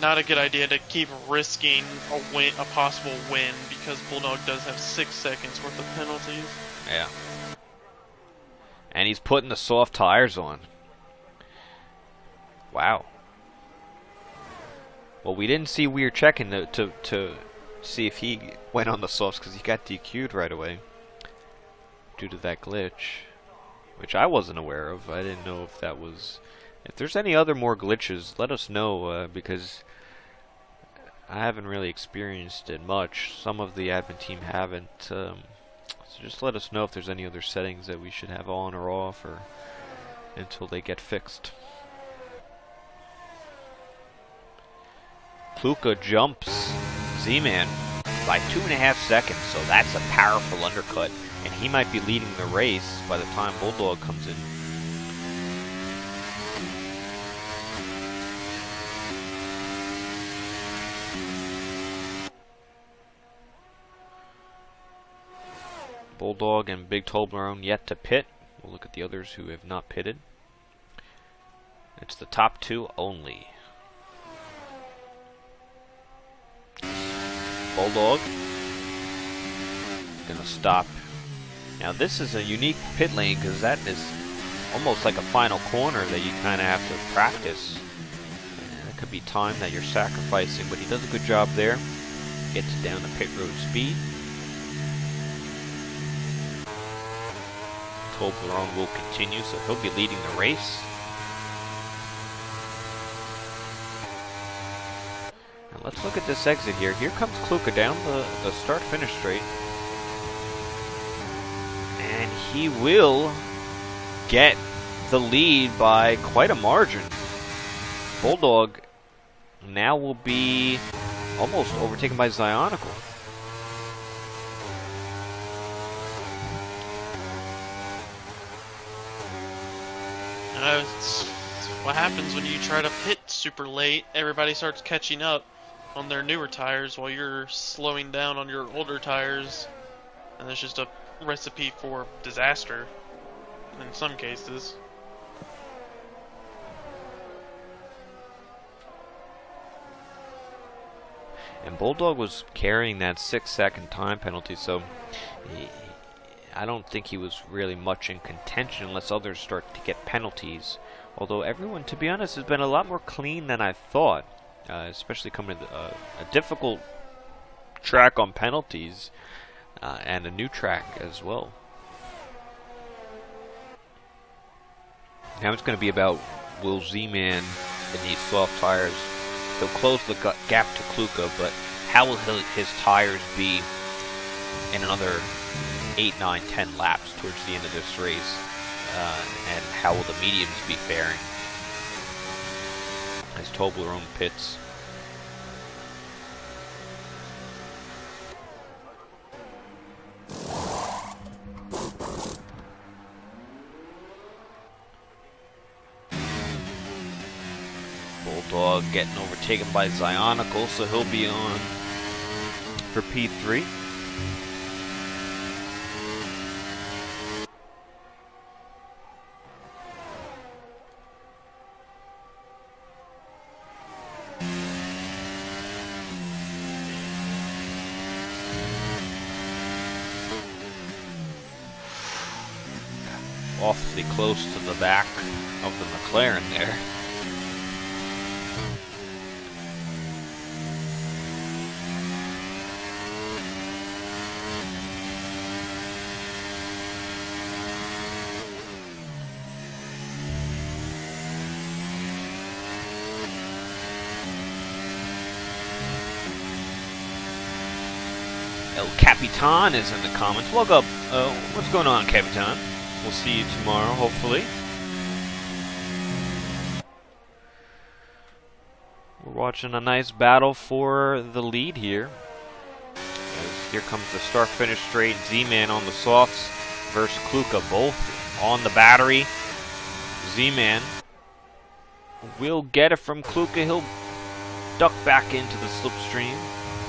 Not a good idea to keep risking a possible win, because Bulldog does have 6 seconds worth of penalties. Yeah. And he's putting the soft tires on. Wow. Well, we didn't see Weir checking to see if he went on the softs, because he got DQ'd right away due to that glitch, which I wasn't aware of. I didn't know if that was... If there's any other more glitches, let us know, because I haven't really experienced it much. Some of the admin team haven't. So just let us know if there's any other settings that we should have on or off, or until they get fixed. Kluka jumps Z-Man by 2.5 seconds, so that's a powerful undercut, and he might be leading the race by the time Bulldog comes in. Bulldog and Big Toblerone yet to pit. We'll look at the others who have not pitted. It's the top 2 only. Bulldog gonna stop. Now this is a unique pit lane, because that is almost like a final corner that you kind of have to practice. It could be time that you're sacrificing, but he does a good job there. Gets down to pit road speed. Toblerone will continue, so he'll be leading the race. Now let's look at this exit here. Here comes Kluka down the start-finish straight. And he will get the lead by quite a margin. Bulldog now will be almost overtaken by Zionical. It's what happens when you try to pit super late. Everybody starts catching up on their newer tires while you're slowing down on your older tires, and it's just a recipe for disaster in some cases. And Bulldog was carrying that 6-second time penalty, so I don't think he was really much in contention unless others start to get penalties. Although everyone, to be honest, has been a lot more clean than I thought, especially coming to a difficult track on penalties, and a new track as well. Now it's going to be about, will Z-Man in these soft tires, he'll close the gap to Kluka, but how will his tires be in another 8, 9, 10 laps towards the end of this race, and how will the mediums be faring as Toblerone pits. Bulldog getting overtaken by Zionical, so he'll be on for P3. Awfully close to the back of the McLaren there. El Capitan is in the comments. Welcome. What's going on, Capitan? We'll see you tomorrow, hopefully. We're watching a nice battle for the lead here. As here comes the start-finish straight. Z-Man on the softs versus Kluka, both on the battery. Z-Man will get it from Kluka. He'll duck back into the slipstream,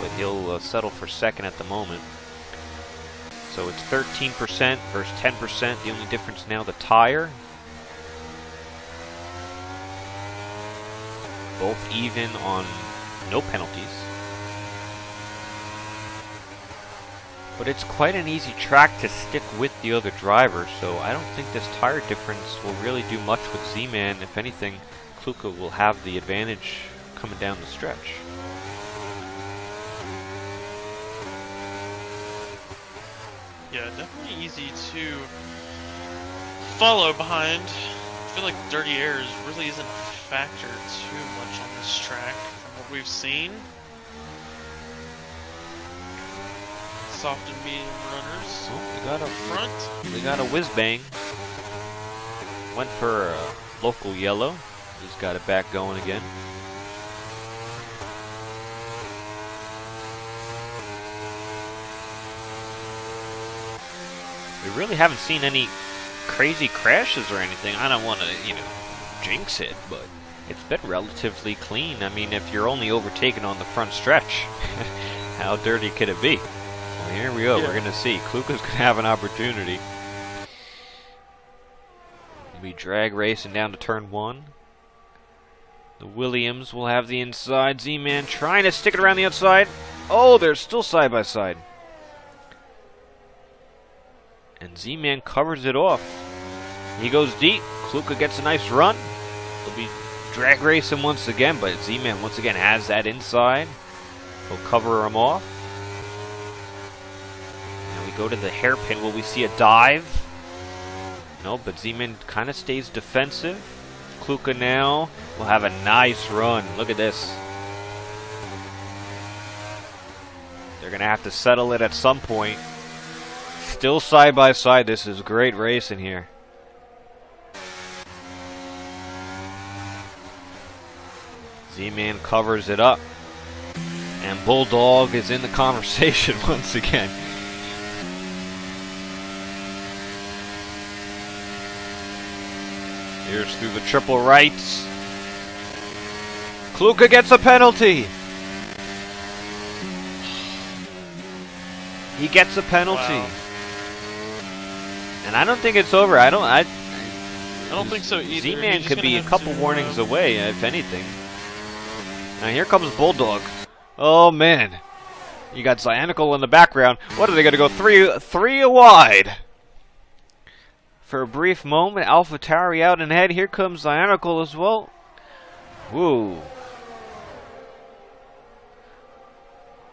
but he'll settle for second at the moment. So it's 13% versus 10%. The only difference now, the tire. Both even on no penalties. But it's quite an easy track to stick with the other drivers, so I don't think this tire difference will really do much with Z-Man. If anything, Kluka will have the advantage coming down the stretch. Yeah, definitely easy to follow behind. I feel like dirty airs really isn't a factor too much on this track from what we've seen. Soft and medium runners. Oh, we got a whiz bang. Went for a local yellow. He's got it back going again. We really haven't seen any crazy crashes or anything. I don't want to, jinx it, but it's been relatively clean. I mean, if you're only overtaken on the front stretch, how dirty could it be? Well, here we go. Yeah. We're going to see. Kluka's going to have an opportunity. We'll be drag racing down to turn 1. The Williams will have the inside. Z-Man trying to stick it around the outside. Oh, they're still side by side. And Z-Man covers it off. He goes deep. Kluka gets a nice run. He'll be drag racing once again, but Z-Man once again has that inside. He'll cover him off. Now we go to the hairpin. Will we see a dive? No, but Z-Man kind of stays defensive. Kluka now will have a nice run. Look at this. They're going to have to settle it at some point. Still side by side. This is great racing here. Z-Man covers it up. And Bulldog is in the conversation once again. Here's through the triple rights. Kluka gets a penalty. He gets a penalty. Wow. And I don't think it's over. I don't think so either. Z-Man could be a couple warnings away, if anything. Now here comes Bulldog. Oh man. You got Cyanical in the background. What are they going to go three wide? For a brief moment, AlphaTauri out and ahead. Here comes Cyanical as well. Woo.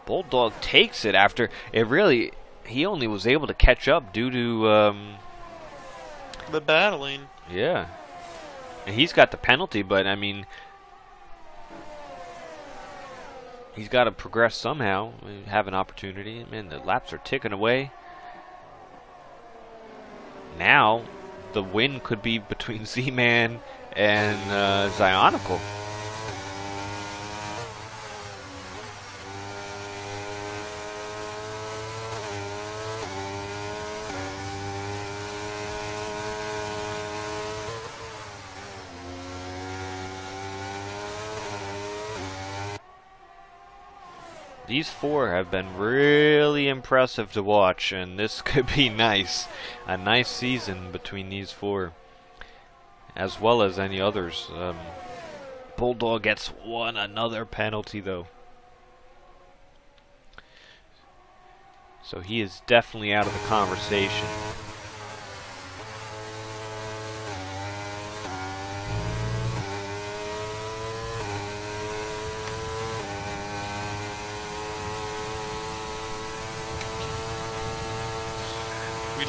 Bulldog takes it after it really. He only was able to catch up due to the battling. Yeah, and he's got the penalty, but I mean, he's got to progress somehow. Have an opportunity. Man, the laps are ticking away. Now, the win could be between Z-Man and Zionical. These four have been really impressive to watch, and this could be nice. A nice season between these four, as well as any others. Bulldog gets another penalty, though. So he is definitely out of the conversation.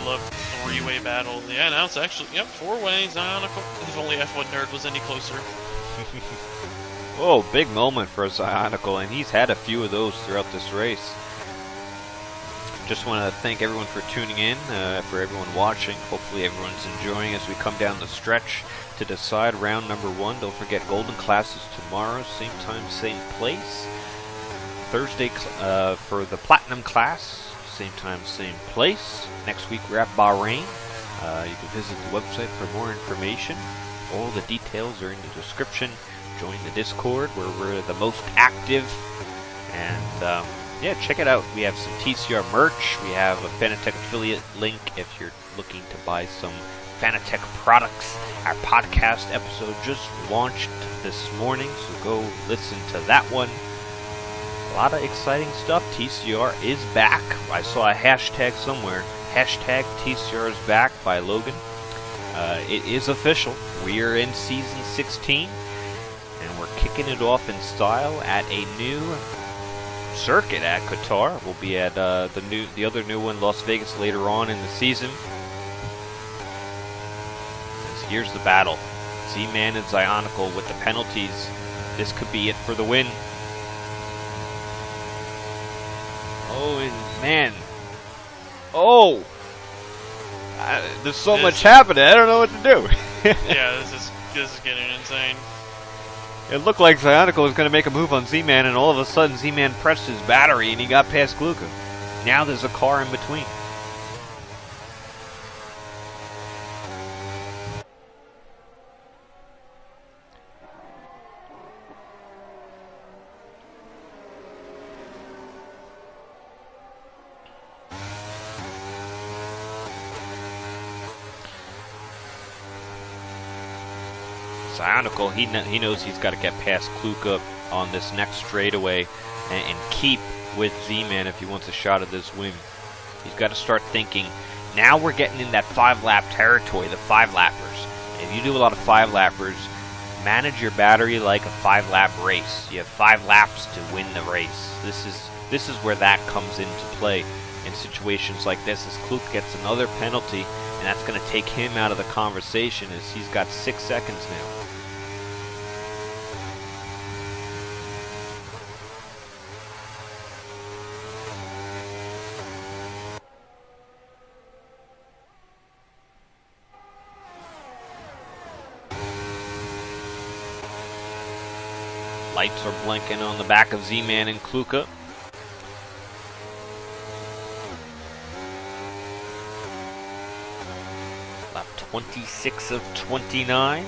Love three-way battle. Yeah, now it's actually, yep, four-way, Zionical. If only F1 Nerd was any closer. Oh, big moment for Zionical, and he's had a few of those throughout this race. Just want to thank everyone for tuning in, for everyone watching. Hopefully everyone's enjoying as we come down the stretch to decide round number 1. Don't forget Golden Classes tomorrow, same time, same place. Thursday for the Platinum class. Same time, same place. Next week we're at Bahrain. You can visit the website for more information. All the details are in the description. Join the Discord where we're the most active. And yeah, check it out. We have some TCR merch. We have a Fanatec affiliate link if you're looking to buy some Fanatec products. Our podcast episode just launched this morning, so go listen to that one. A lot of exciting stuff. TCR is back. I saw a hashtag somewhere. Hashtag TCR is back by Logan. It is official. We are in season 16, and we're kicking it off in style at a new circuit at Qatar. We'll be at the other new one, Las Vegas, later on in the season. So here's the battle. Z-Man and Zionical with the penalties. This could be it for the win. Oh, and man. Oh! There's so much happening, I don't know what to do. Yeah, this is getting insane. It looked like Zionical was going to make a move on Z-Man, and all of a sudden Z-Man pressed his battery and he got past Gluka. Now there's a car in between. Zionical, he knows he's got to get past Kluka on this next straightaway and keep with Z-Man if he wants a shot at this win. He's got to start thinking, now we're getting in that 5-lap territory, the 5-lappers. If you do a lot of 5-lappers, manage your battery like a 5-lap race. You have 5 laps to win the race. This is where that comes into play in situations like this, as Kluka gets another penalty, and that's going to take him out of the conversation as he's got 6 seconds now. Lights are blinking on the back of Z-Man and Kluka. Lap 26 of 29.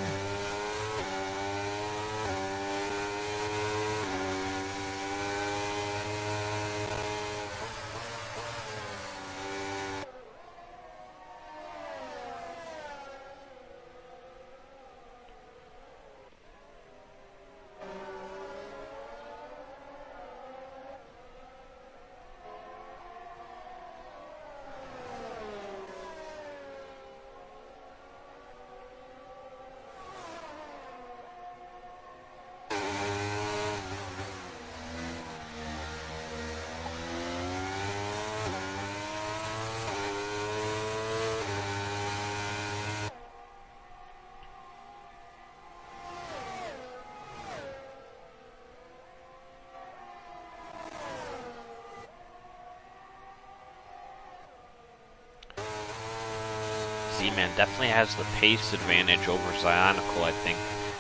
Z-Man definitely has the pace advantage over Zionical, I think.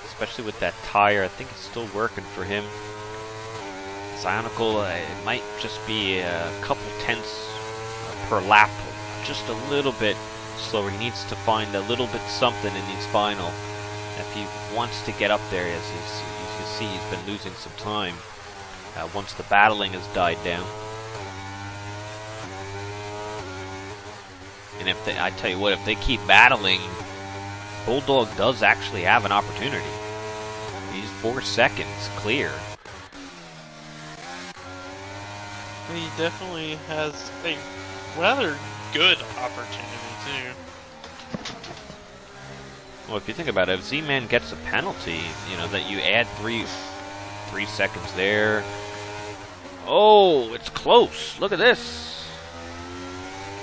Especially with that tire, I think it's still working for him. Zionical, it might just be a couple tenths per lap, just a little bit slower. He needs to find a little bit something in these final. If he wants to get up there, as you can see, he's been losing some time once the battling has died down. And if I tell you what, if they keep battling, Bulldog does actually have an opportunity. He's 4 seconds clear. He definitely has a rather good opportunity too. Well, if you think about it, if Z-Man gets a penalty, you know, that you add three seconds there. Oh, it's close. Look at this.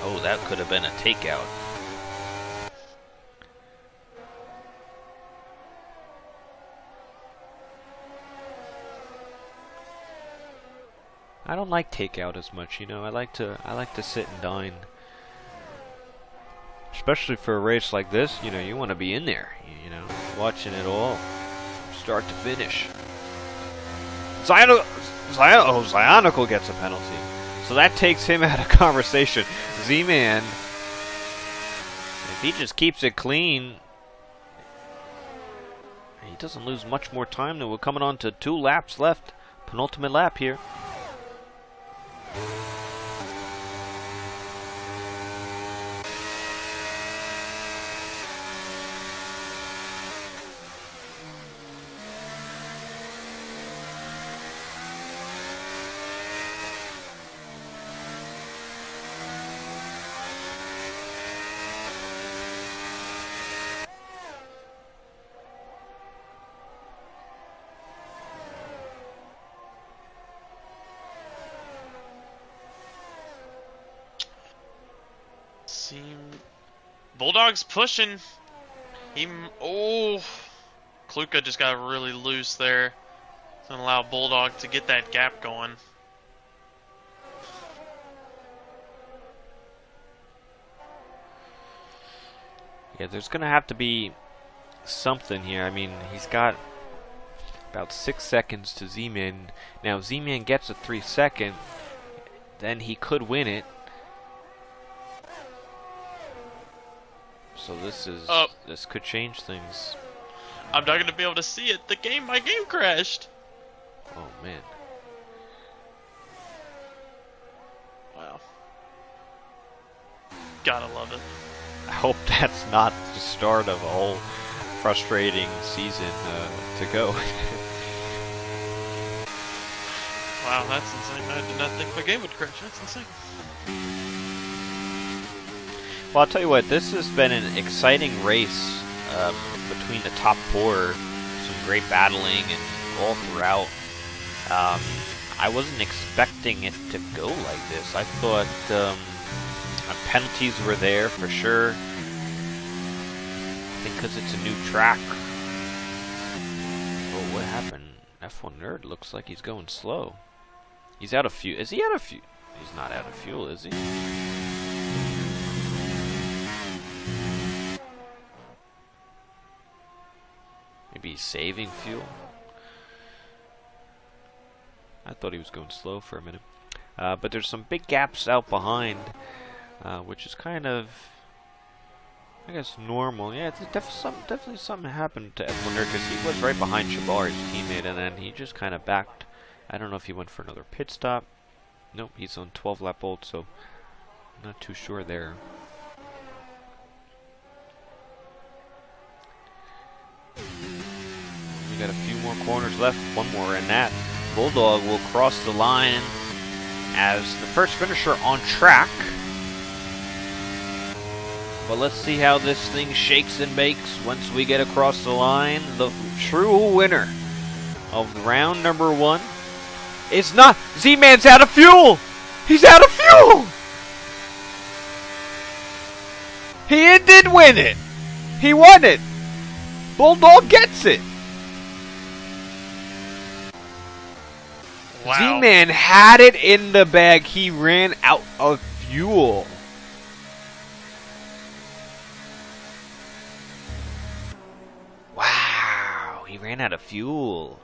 Oh, that could have been a takeout. I don't like takeout as much, you know. I like to sit and dine. Especially for a race like this, you know, you want to be in there, you know, watching it all, start to finish. Zionical gets a penalty. So that takes him out of conversation. Z-Man, if he just keeps it clean, he doesn't lose much more time. We're coming on to 2 laps left. Penultimate lap here. Bulldog's pushing. Oh, Kluka just got really loose there. Gonna allow Bulldog to get that gap going. Yeah, there's gonna have to be something here. I mean, he's got about 6 seconds to Z-Man. Now, Z-Man gets a 3-second, then he could win it. So this could change things. I'm not gonna be able to see it. My game crashed. Oh man. Wow. Gotta love it. I hope that's not the start of a whole frustrating season to go. Wow, that's insane. I did not think my game would crash. That's insane. Well, I'll tell you what, this has been an exciting race between the top four. Some great battling and all throughout. I wasn't expecting it to go like this. I thought penalties were there for sure. I think because it's a new track. Oh, what happened? F1 Nerd looks like he's going slow. He's out of fuel. Is he out of fuel? He's not out of fuel, is he? Maybe he's saving fuel. I thought he was going slow for a minute. But there's some big gaps out behind, which is kind of, I guess, normal. Yeah, it's definitely something happened to F1 Nerd because he was right behind Shabar, his teammate, and then he just kind of backed. I don't know if he went for another pit stop. Nope, he's on 12-lap old, so I'm not too sure there. We got a few more corners left, one more, and that Bulldog will cross the line as the first finisher on track. But let's see how this thing shakes and bakes once we get across the line. The true winner of round number 1 is not... Z-Man's out of fuel! He's out of fuel! He did win it! He won it! Bulldog gets it! Wow. Z-Man had it in the bag. He ran out of fuel. Wow, he ran out of fuel.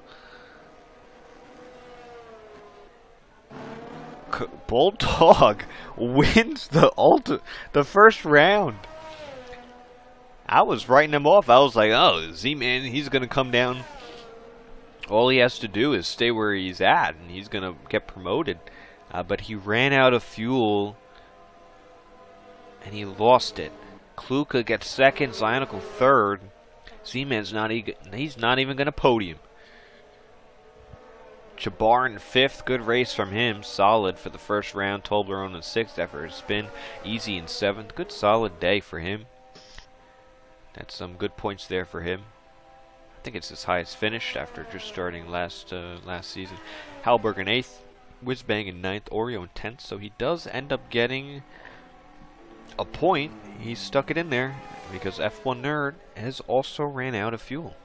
Bulldog wins the first round. I was writing him off. I was like, oh, Z-Man, he's going to come down. All he has to do is stay where he's at, and he's going to get promoted. But he ran out of fuel, and he lost it. Kluka gets second, Zionical third. Z-Man's he's not even going to podium. Chabar in fifth, good race from him. Solid for the first round. Toblerone in sixth after a spin. Easy in seventh. Good solid day for him. That's some good points there for him. I think it's his highest finish after just starting last season. Halberg in 8th, Whizbang in 9th, Oreo in 10th, so he does end up getting a point. He stuck it in there because F1 Nerd has also ran out of fuel.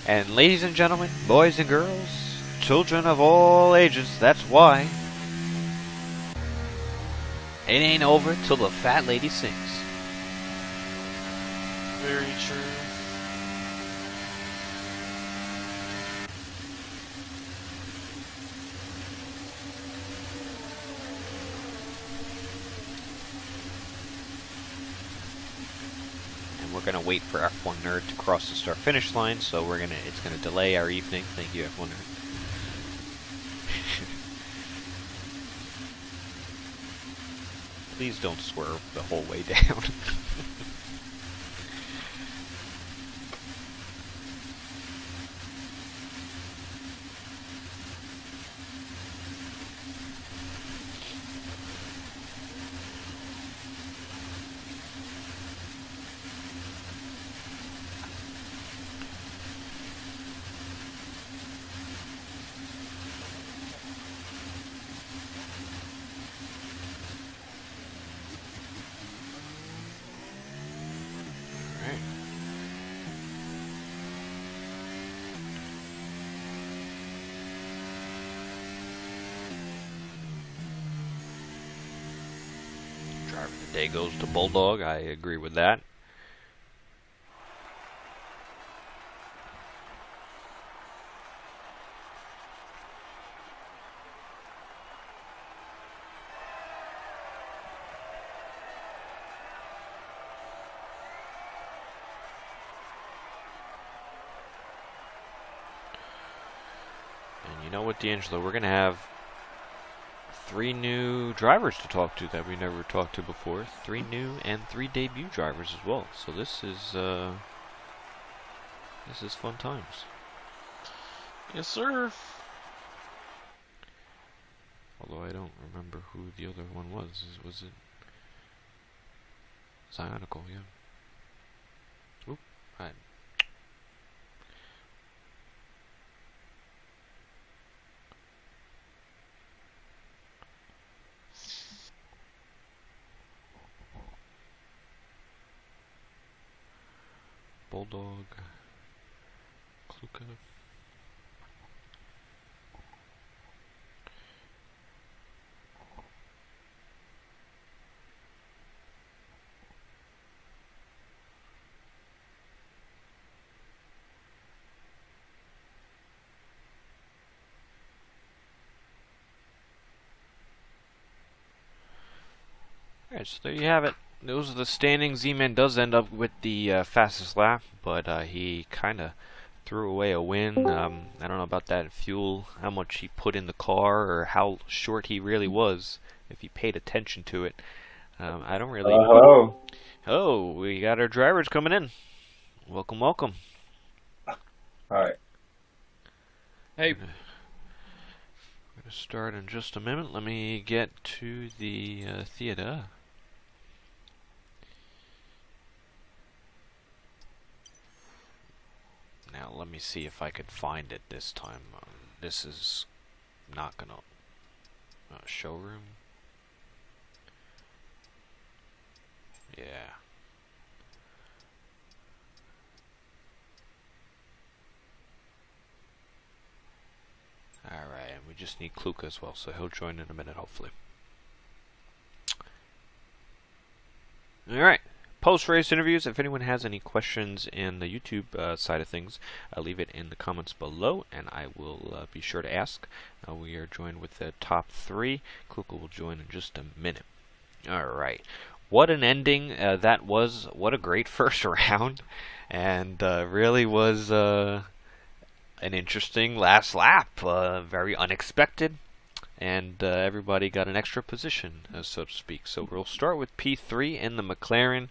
And ladies and gentlemen, boys and girls, children of all ages, that's why it ain't over till the fat lady sings. Very true. And we're gonna wait for F1 Nerd to cross the start-finish line, so it's gonna delay our evening. Thank you, F1 Nerd. Please don't swerve the whole way down. Driver of the day goes to Bulldog. I agree with that. And you know what, D'Angelo, we're going to have 3 new drivers to talk to that we never talked to before. 3 new and 3 debut drivers as well. So this is fun times. Yes, sir. Although I don't remember who the other one was. Was it Zionical? Yeah. Oop. Right. Bulldog, Kluka. Alright, so there you have it. Those are the standings. Z-Man does end up with the fastest lap, but he kind of threw away a win. I don't know about that fuel, how much he put in the car, or how short he really was, if he paid attention to it. I don't really know. Hello. Oh, we got our drivers coming in. Welcome, welcome. Hi. Hey. We're going to start in just a minute. Let me get to the theater. Now let me see if I could find it this time. This is not gonna showroom. Yeah. All right, and we just need Kluka as well, so he'll join in a minute, hopefully. All right. Post-race interviews. If anyone has any questions in the YouTube side of things, leave it in the comments below, and I will be sure to ask. We are joined with the top 3. Kluka will join in just a minute. All right. What an ending that was. What a great first round. And really was an interesting last lap. Very unexpected. And everybody got an extra position, so to speak. So we'll start with P3 in the McLaren,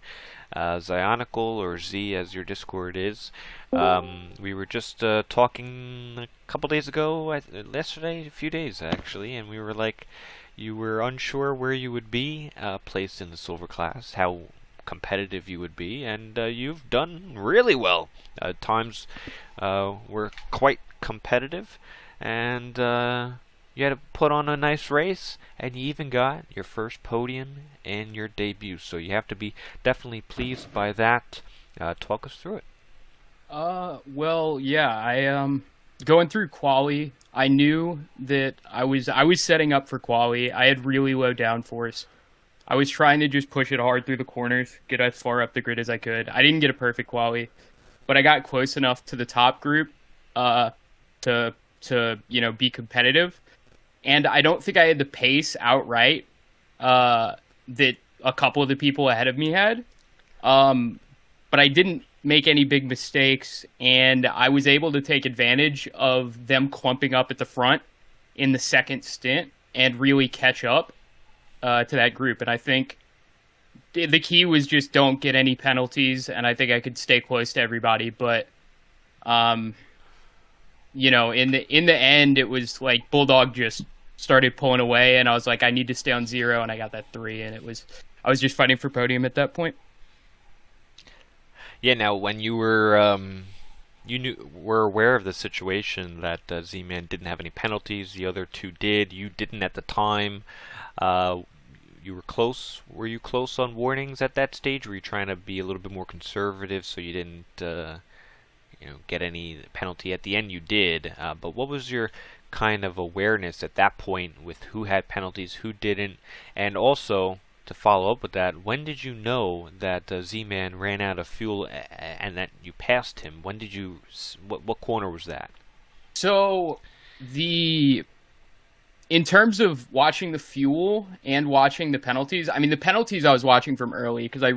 Zionical, or Z as your Discord is. We were just talking a couple days ago, yesterday, a few days actually, and we were like, you were unsure where you would be placed in the silver class, how competitive you would be, and you've done really well. Times were quite competitive, and you had to put on a nice race, and you even got your first podium in your debut. So you have to be definitely pleased by that. Talk us through it. Well, yeah, I going through quali, I knew that I was setting up for quali. I had really low downforce. I was trying to just push it hard through the corners, get as far up the grid as I could. I didn't get a perfect quali, but I got close enough to the top group to be competitive. And I don't think I had the pace outright that a couple of the people ahead of me had. But I didn't make any big mistakes, and I was able to take advantage of them clumping up at the front in the second stint and really catch up to that group. And I think the key was just don't get any penalties, and I think I could stay close to everybody. But, you know, in the end, it was like Bulldog just started pulling away, and I was like, I need to stay on 0, and I got that 3, and I was just fighting for podium at that point. Yeah. Now, when you were were aware of the situation that Z-Man didn't have any penalties, the other two did. You didn't at the time. You were close. Were you close on warnings at that stage? Were you trying to be a little bit more conservative so you didn't, get any penalty? At the end, you did. But what was your kind of awareness at that point with who had penalties, who didn't, and also to follow up with that, when did you know that Z-Man ran out of fuel and that you passed him? When did you? What corner was that? So in terms of watching the fuel and watching the penalties, I mean, the penalties I was watching from early because I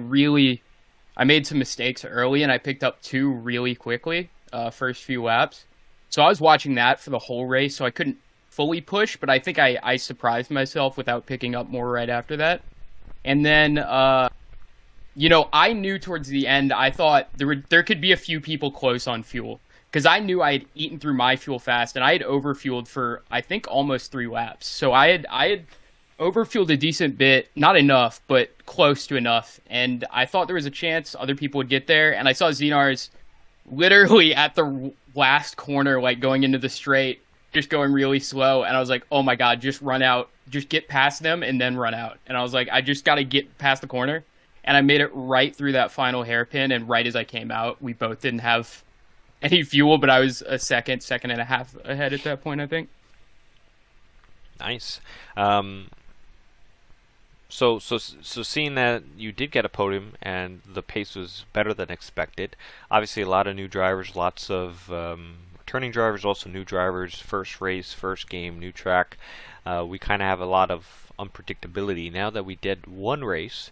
made some mistakes early and I picked up 2 really quickly, first few laps. So I was watching that for the whole race, so I couldn't fully push, but I think I surprised myself without picking up more right after that. And then, I knew towards the end, I thought there could be a few people close on fuel. Because I knew I had eaten through my fuel fast, and I had overfueled for, I think, almost 3 laps. So I had overfueled a decent bit, not enough, but close to enough. And I thought there was a chance other people would get there. And I saw Xenar's literally at the last corner, like going into the straight, just going really slow. And I was like, oh my God, just run out. Just get past them and then run out. And I was like, I just got to get past the corner. And I made it right through that final hairpin. And right as I came out, we both didn't have any fuel, but I was a second and a half ahead at that point, I think. Nice. So seeing that you did get a podium and the pace was better than expected, obviously a lot of new drivers, lots of returning drivers, also new drivers, first race, first game, new track. We kind of have a lot of unpredictability. Now that we did one race,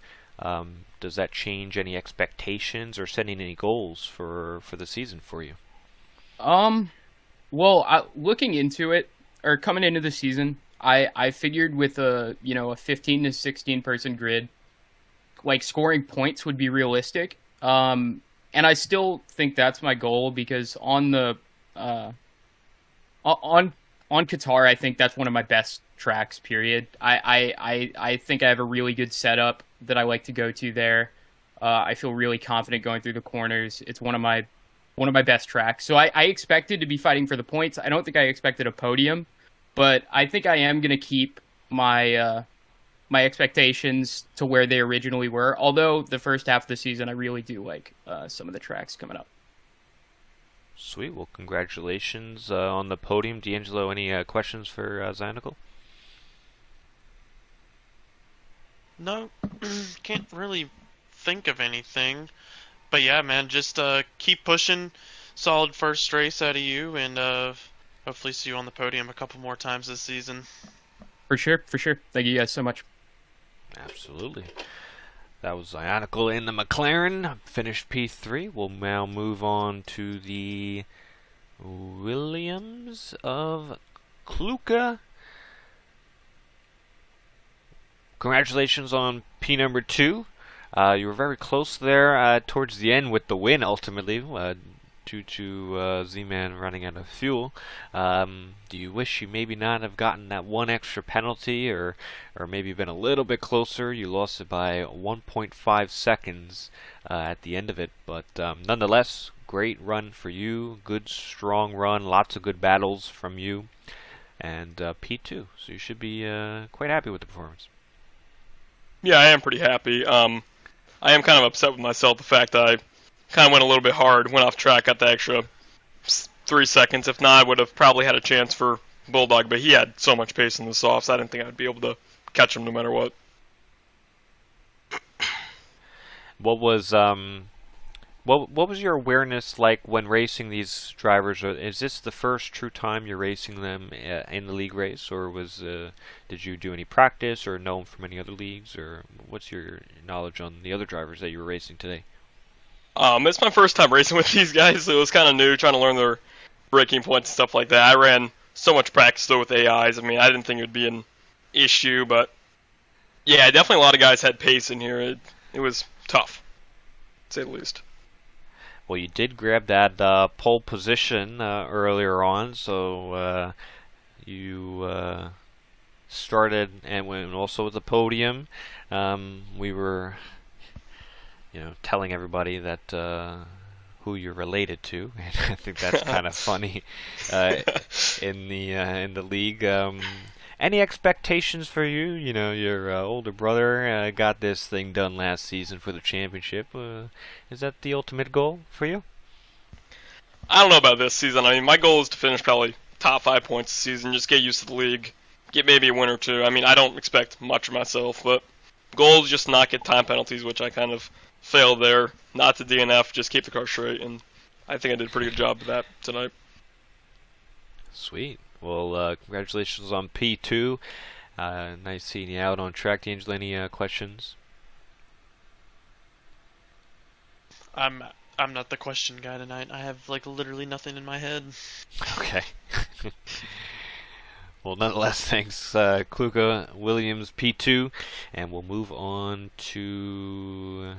does that change any expectations or setting any goals for the season for you? Well, looking into it, or coming into the season, I figured with a 15 to 16 person grid, like scoring points would be realistic. And I still think that's my goal because on Qatar, I think that's one of my best tracks, period. I think I have a really good setup that I like to go to there. I feel really confident going through the corners. It's one of my best tracks. So I expected to be fighting for the points. I don't think I expected a podium, but I think I am going to keep my my expectations to where they originally were. Although the first half of the season, I really do like some of the tracks coming up. Sweet. Well, congratulations on the podium. D'Angelo, any questions for Zynical? No, can't really think of anything. But yeah, man, just keep pushing. Solid first race out of you, and hopefully see you on the podium a couple more times this season. For sure. Thank you guys so much. Absolutely. That was Zynical in the McLaren. Finished P3. We'll now move on to the Williams of Kluka. Congratulations on P number 2. You were very close there towards the end with the win, ultimately, due to Z-Man running out of fuel. Do you wish you maybe not have gotten that one extra penalty, or maybe been a little bit closer? You lost it by 1.5 seconds at the end of it, but nonetheless, great run for you. Good, strong run. Lots of good battles from you. And P2, so you should be quite happy with the performance. Yeah, I am pretty happy. I am kind of upset with myself, the fact that I kind of went a little bit hard, went off track, got the extra 3 seconds. If not, I would have probably had a chance for Bulldog, but he had so much pace in the softs, I didn't think I'd be able to catch him no matter what. What was your awareness like when racing these drivers? Is this the first true time you're racing them in the league race, or did you do any practice or know them from any other leagues, or what's your knowledge on the other drivers that you were racing today? It's my first time racing with these guys, so it was kind of new, trying to learn their braking points and stuff like that. I ran so much practice though with AIs. I mean, I didn't think it would be an issue, but yeah, definitely a lot of guys had pace in here. It was tough, to say the least. Well, you did grab that pole position earlier on, so you started and went also with the podium. We were, telling everybody that who you're related to, and I think that's kind of funny in the league. Any expectations for you? Your older brother got this thing done last season for the championship. Is that the ultimate goal for you? I don't know about this season. I mean, my goal is to finish probably top 5 points this season, just get used to the league, get maybe a win or two. I mean, I don't expect much of myself, but goal is just not get time penalties, which I kind of failed there. Not to DNF, just keep the car straight, and I think I did a pretty good job of that tonight. Sweet. Well, congratulations on P2. Nice seeing you out on track. D'Angelo, any questions? I'm not the question guy tonight. I have literally nothing in my head. Okay. Well, nonetheless, thanks, Kluka Williams P2, and we'll move on to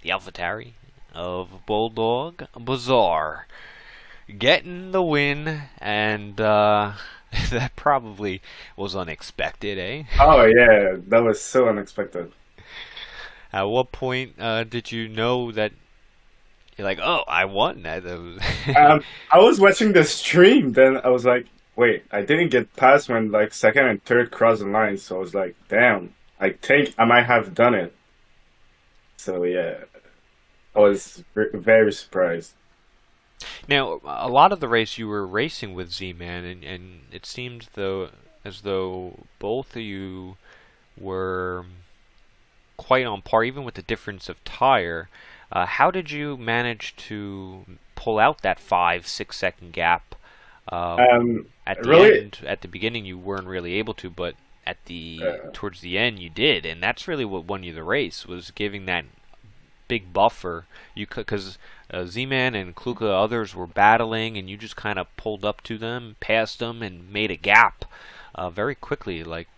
the AlphaTauri of Bulldog Bazaar. Getting the win, and that probably was unexpected, eh? Oh yeah, that was so unexpected. At what point did you know that you're like, oh, I won that? I was watching the stream, then I was like, wait, I didn't get past when second and third crossed the line, so I was like, damn, I think I might have done it. So yeah, I was very surprised. Now, a lot of the race you were racing with Z-Man, and it seemed as though both of you were quite on par, even with the difference of tire. How did you manage to pull out that 5-6 second gap? At the really, end, at the beginning, you weren't really able to, but towards the end, you did, and that's really what won you the race, was giving that big buffer. You could, because Z-Man and Kluka, others were battling, and you just kind of pulled up to them, passed them, and made a gap very quickly, like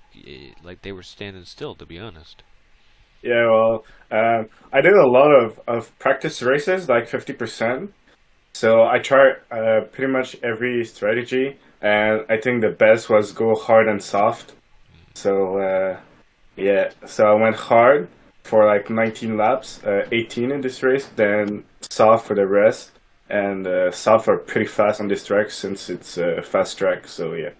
they were standing still, to be honest. yeah, well, I did a lot of practice races, like 50%. So I tried pretty much every strategy, and I think the best was go hard and soft. So yeah, so I went hard for 19 laps, 18 in this race, then soft for the rest, and soft are pretty fast on this track since it's a fast track. So yeah.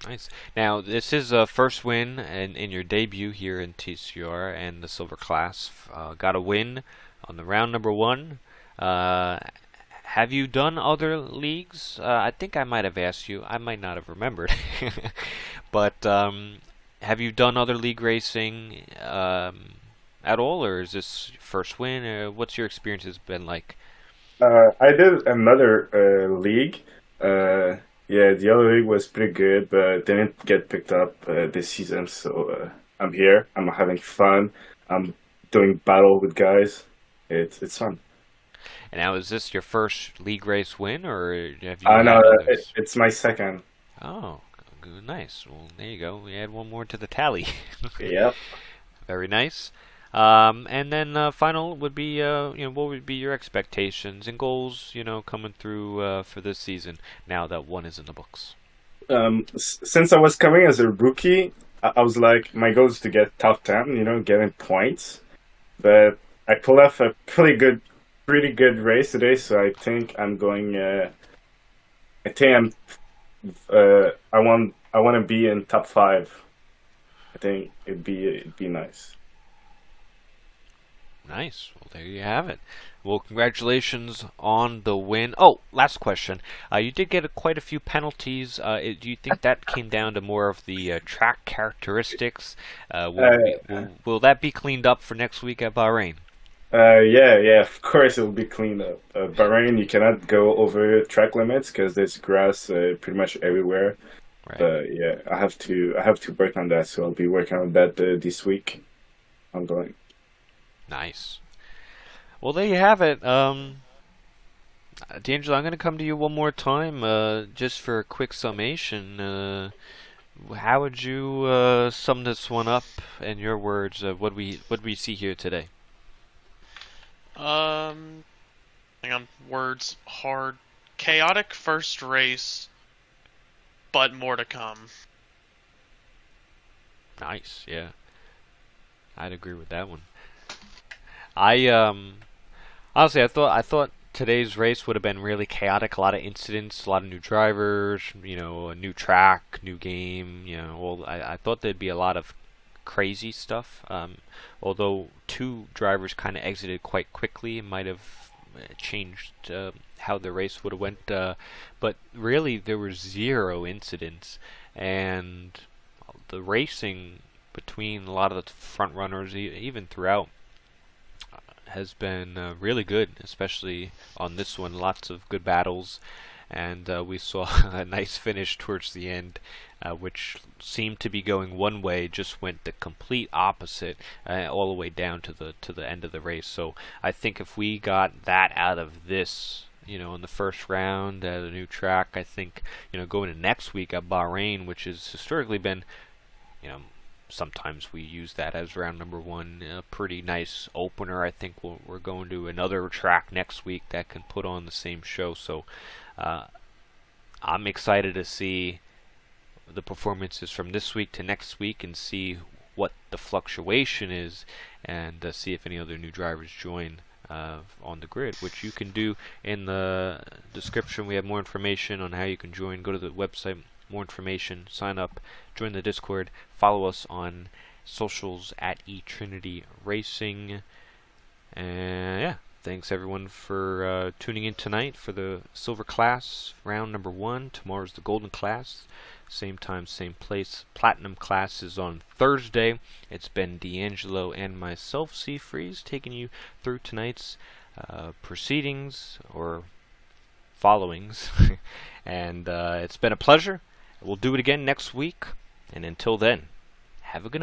Nice. Now, this is a first win in your debut here in TCR and the Silver Class. Got a win on the round number 1. Have you done other leagues? I think I might have asked you. I might not have remembered. But have you done other league racing at all, or is this first win? What's your experience been like? I did another league. Yeah, the other league was pretty good, but didn't get picked up this season. So I'm here. I'm having fun. I'm doing battle with guys. It's fun. And now, is this your first league race win, or have you? No, had others? it's my second. Oh, nice. Well, there you go. We add one more to the tally. Yep. Very nice. And then final would be, what would be your expectations and goals, coming through for this season now that one is in the books? Since I was coming as a rookie, I was like, my goal is to get top 10, getting points. But I pulled off a pretty good race today, so I think I'm going. I want to be in top 5. I think it'd be nice. Nice. Well, there you have it. Well, congratulations on the win. Oh, last question. You did get quite a few penalties. Do you think that came down to more of the track characteristics? Will that be cleaned up for next week at Bahrain? Yeah, of course it will be cleaned up. Bahrain, you cannot go over track limits because there's grass pretty much everywhere. Right. But yeah, I have to work on that, so I'll be working on that this week. Ongoing. Nice. Well, there you have it. D'Angelo, I'm going to come to you one more time, just for a quick summation. How would you sum this one up in your words? What we see here today? Hang on, words hard. Chaotic first race, but more to come. Nice, yeah. I'd agree with that one. I honestly, I thought today's race would have been really chaotic. A lot of incidents, a lot of new drivers, a new track, new game. Well, I thought there'd be a lot of crazy stuff. Although two drivers kind of exited quite quickly, it might have changed how the race would have went. But really, there were 0 incidents, and the racing between a lot of the front runners, even throughout, has been really good, especially on this one. Lots of good battles, and we saw a nice finish towards the end, which seemed to be going one way, just went the complete opposite, all the way down to the end of the race. So I think if we got that out of this, in the first round at a new track, I think, going to next week at Bahrain, which has historically been, sometimes we use that as round number 1. A pretty nice opener. I think we're going to another track next week that can put on the same show. So I'm excited to see the performances from this week to next week and see what the fluctuation is, and see if any other new drivers join on the grid, which you can do in the description. We have more information on how you can join. Go to the website, more information, sign up, join the Discord, follow us on socials at eTrinity Racing. And yeah, thanks everyone for tuning in tonight for the Silver Class round number 1. Tomorrow's the Golden Class, same time, same place. Platinum Class is on Thursday. It's been D'Angelo and myself, C Freeze, taking you through tonight's proceedings or followings. And it's been a pleasure. We'll do it again next week, and until then, have a good night.